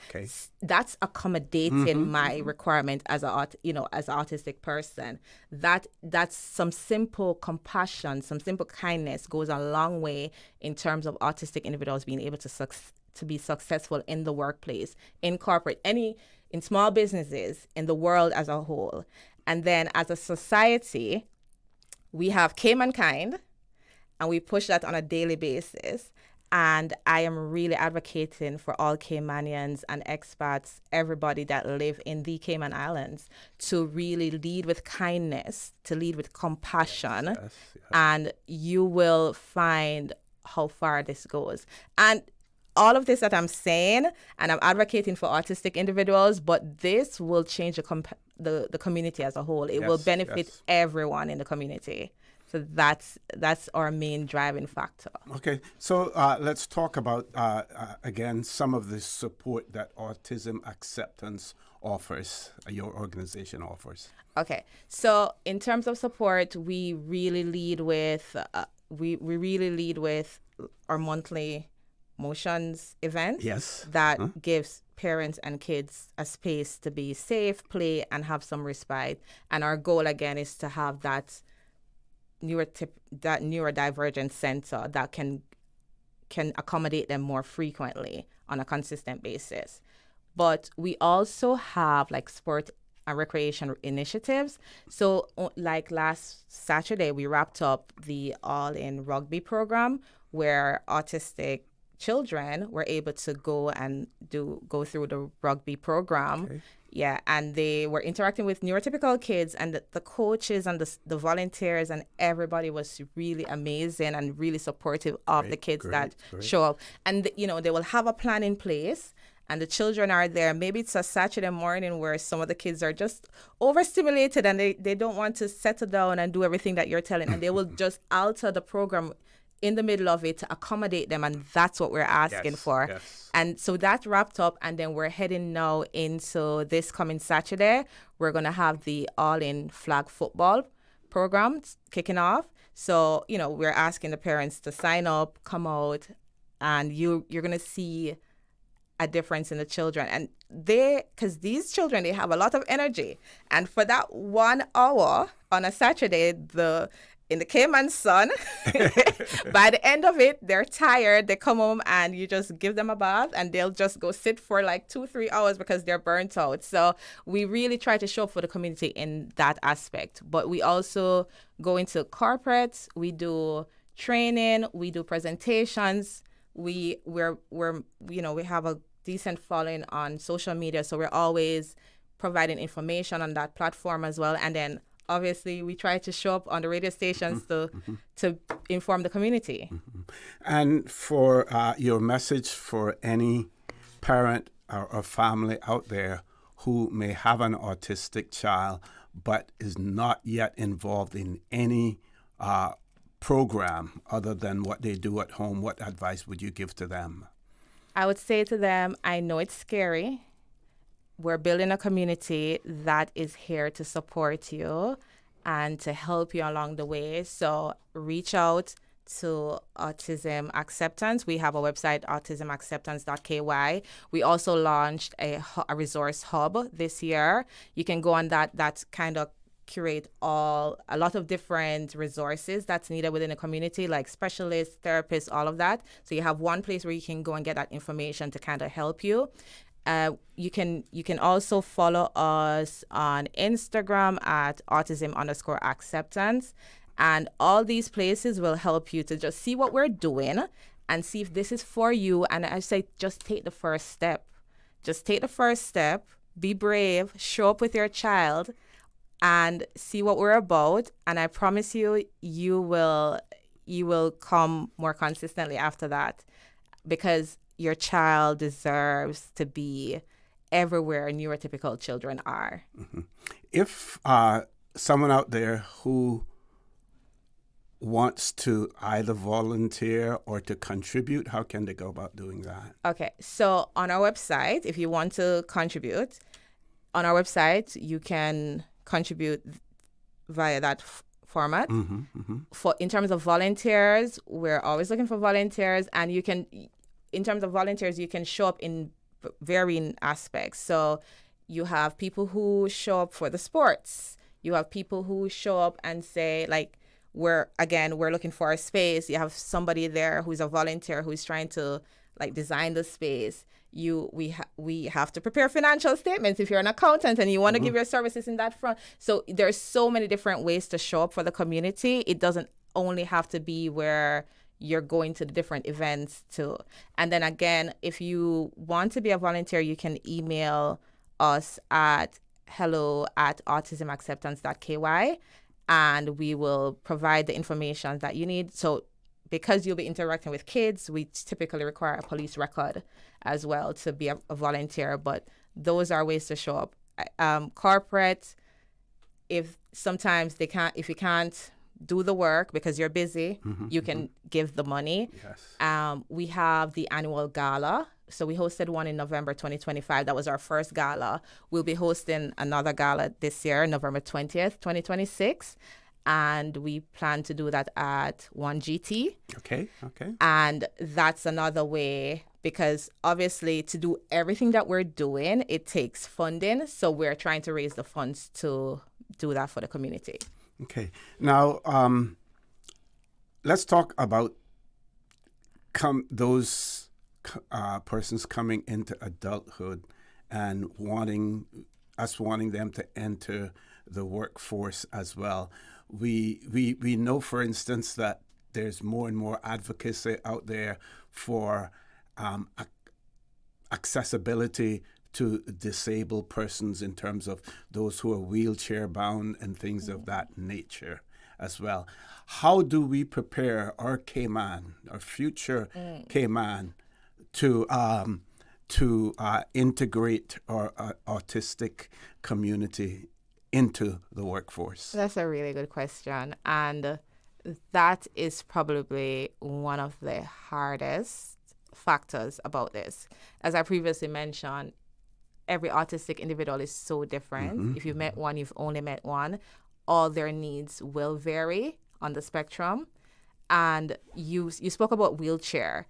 That's accommodating my requirement as as an autistic person. That's some simple compassion, some simple kindness goes a long way in terms of autistic individuals being able to be successful in the workplace, in corporate, in small businesses, in the world as a whole. And then as a society, we have Caymankind, and we push that on a daily basis. And I am really advocating for all Caymanians and expats, everybody that live in the Cayman Islands, to really lead with kindness, to lead with compassion, and you will find how far this goes. And all of this that I'm saying, and I'm advocating for autistic individuals, but this will change the community as a whole. It will benefit everyone in the community. So that's our main driving factor. Okay, so let's talk about, again, some of the support that Autism Acceptance offers, your organization offers. Okay, so in terms of support, we really lead with we really lead with our monthly motions event. Yes. That gives parents and kids a space to be safe, play, and have some respite. And our goal again is to have that neurodivergent center that can accommodate them more frequently on a consistent basis. But we also have like sport and recreation initiatives. So like last Saturday, we wrapped up the All-In Rugby program where autistic children were able to go through the rugby program. Okay. Yeah, and they were interacting with neurotypical kids, and the coaches and the volunteers and everybody was really amazing and really supportive of the kids that show up. And, they will have a plan in place, and the children are there. Maybe it's a Saturday morning where some of the kids are just overstimulated and they don't want to settle down and do everything that you're telling, and they will just alter the program in the middle of it to accommodate them, and that's what we're asking for. Yes. And so that wrapped up, and then we're heading now into this coming Saturday. We're going to have the All-In Flag Football program kicking off. So, we're asking the parents to sign up, come out, and you're going to see a difference in the children. And because these children, they have a lot of energy. And for that 1 hour on a Saturday, in the Cayman sun, by the end of it, they're tired. They come home and you just give them a bath and they'll just go sit for like 2-3 hours because they're burnt out. So we really try to show up for the community in that aspect. But we also go into corporates. We do training. We do presentations. We have a decent following on social media. So we're always providing information on that platform as well. And then obviously, we try to show up on the radio stations to inform the community. And for your message for any parent or family out there who may have an autistic child but is not yet involved in any program other than what they do at home, what advice would you give to them? I would say to them, I know it's scary. We're building a community that is here to support you and to help you along the way. So reach out to Autism Acceptance. We have a website, autismacceptance.ky. We also launched a resource hub this year. You can go on that. That's kind of curate a lot of different resources that's needed within the community, like specialists, therapists, all of that. So you have one place where you can go and get that information to kind of help you. You can also follow us on Instagram at autism_acceptance. And all these places will help you to just see what we're doing and see if this is for you. And I say, just take the first step. Just take the first step, be brave, show up with your child and see what we're about. And I promise you, you will come more consistently after that, because your child deserves to be everywhere neurotypical children are. Mm-hmm. If someone out there who wants to either volunteer or to contribute, how can they go about doing that? Okay, so on our website, if you want to contribute, on our website, you can contribute via that format. Mm-hmm, mm-hmm. In terms of volunteers, we're always looking for volunteers, and in terms of volunteers, you can show up in varying aspects. So you have people who show up for the sports. You have people who show up and say, like, we're looking for a space. You have somebody there who's a volunteer who's trying to like design the space. We have to prepare financial statements if you're an accountant and you want to give your services in that front. So there's so many different ways to show up for the community. It doesn't only have to be where you're going to the different events too. And then again, if you want to be a volunteer, you can email us at hello@autismacceptance.ky, and we will provide the information that you need. So because you'll be interacting with kids, we typically require a police record as well to be a volunteer. But those are ways to show up. Corporate, if you can't do the work because you're busy, you can give the money. Yes. We have the annual gala. So we hosted one in November 2025. That was our first gala. We'll be hosting another gala this year, November 20th, 2026. and we plan to do that at 1GT. Okay. And that's another way, because obviously to do everything that we're doing, it takes funding. So we're trying to raise the funds to do that for the community. Okay. Now, let's talk about those persons coming into adulthood and wanting them to enter the workforce as well. We know, for instance, that there's more and more advocacy out there for accessibility to disabled persons in terms of those who are wheelchair bound and things of that nature as well. How do we prepare our Cayman, our future Cayman, to integrate our autistic community into the workforce? That's a really good question. And that is probably one of the hardest factors about this. As I previously mentioned, every autistic individual is so different. If you've met one, you've only met one. All their needs will vary on the spectrum. And you spoke about wheelchair.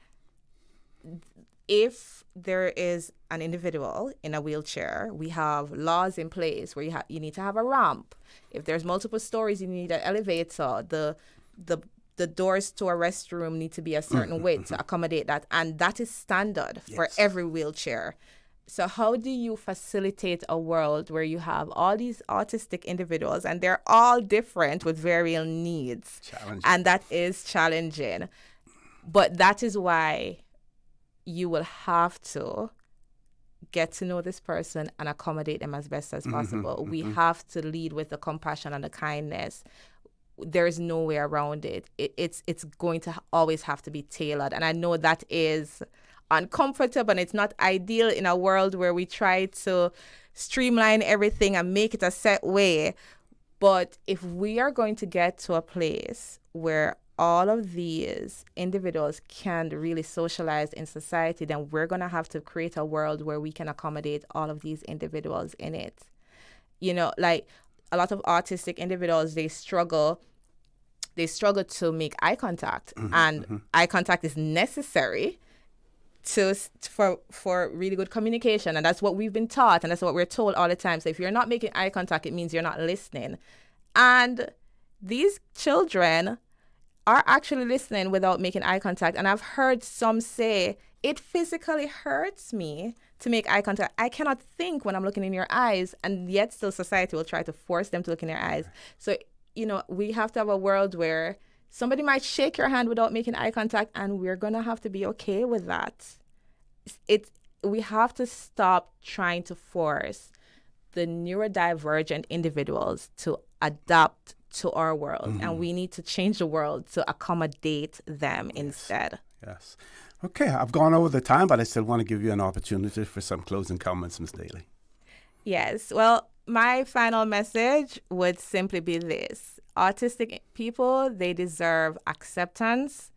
If there is an individual in a wheelchair, we have laws in place where you need to have a ramp. If there's multiple stories, you need an elevator. The doors to a restroom need to be a certain weight to accommodate that. And that is standard for every wheelchair. So how do you facilitate a world where you have all these autistic individuals and they're all different with varying needs? Challenging. And that is challenging. But that is why you will have to get to know this person and accommodate them as best as possible. We have to lead with the compassion and the kindness. There's no way around it. It's going to always have to be tailored. And I know that is uncomfortable and it's not ideal in a world where we try to streamline everything and make it a set way. But if we are going to get to a place where all of these individuals can really socialize in society, then we're going to have to create a world where we can accommodate all of these individuals in it. You know, like a lot of autistic individuals, they struggle to make eye contact, and eye contact is necessary for really good communication, and that's what we've been taught, and that's what we're told all the time. So if you're not making eye contact, it means you're not listening. And these children are actually listening without making eye contact. And I've heard some say, it physically hurts me to make eye contact. I cannot think when I'm looking in your eyes, and yet still society will try to force them to look in their eyes. So, you know, we have to have a world where somebody might shake your hand without making eye contact, and we're going to have to be okay with that. We have to stop trying to force the neurodivergent individuals to adapt to our world, and we need to change the world to accommodate them instead. Yes. Okay, I've gone over the time, but I still want to give you an opportunity for some closing comments, Ms. Daly. Yes. Well, my final message would simply be this. Autistic people, they deserve acceptance.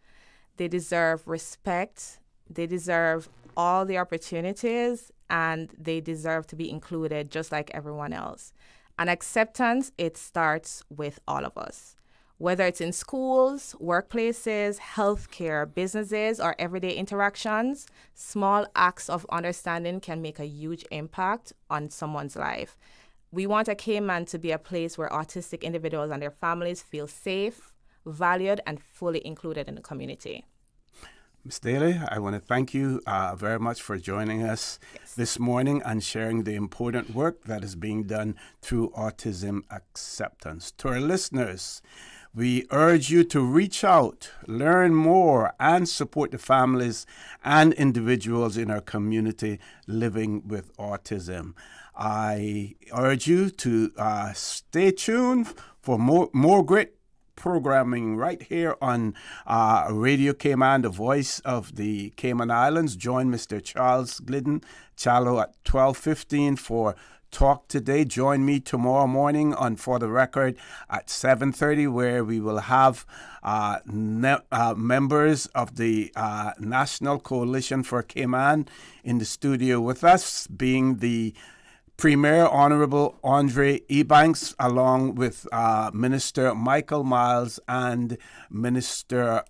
They deserve respect. They deserve all the opportunities, and they deserve to be included just like everyone else. And acceptance, it starts with all of us. Whether it's in schools, workplaces, healthcare, businesses, or everyday interactions, small acts of understanding can make a huge impact on someone's life. We want a Cayman to be a place where autistic individuals and their families feel safe, valued, and fully included in the community. Ms. Daly, I want to thank you very much for joining us this morning and sharing the important work that is being done through Autism Acceptance. To our listeners, we urge you to reach out, learn more, and support the families and individuals in our community living with autism. I urge you to stay tuned for more great programming right here on Radio Cayman, the voice of the Cayman Islands. Join Mr. Charles Glidden Chalo at 12:15 for Talk Today. Join me tomorrow morning on For the Record at 7:30, where we will have members of the National Coalition for Cayman in the studio with us, being the Premier Honorable Andre Ebanks, along with Minister Michael Miles and Minister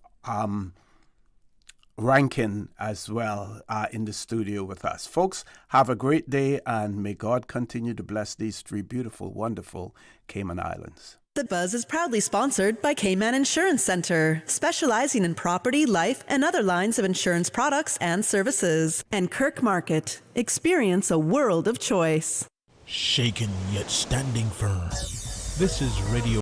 Rankin as well in the studio with us. Folks, have a great day, and may God continue to bless these three beautiful, wonderful Cayman Islands. The Buzz is proudly sponsored by Cayman Insurance Center, specializing in property, life, and other lines of insurance products and services. And Kirk Market. Experience a world of choice. Shaken yet standing firm. This is Radio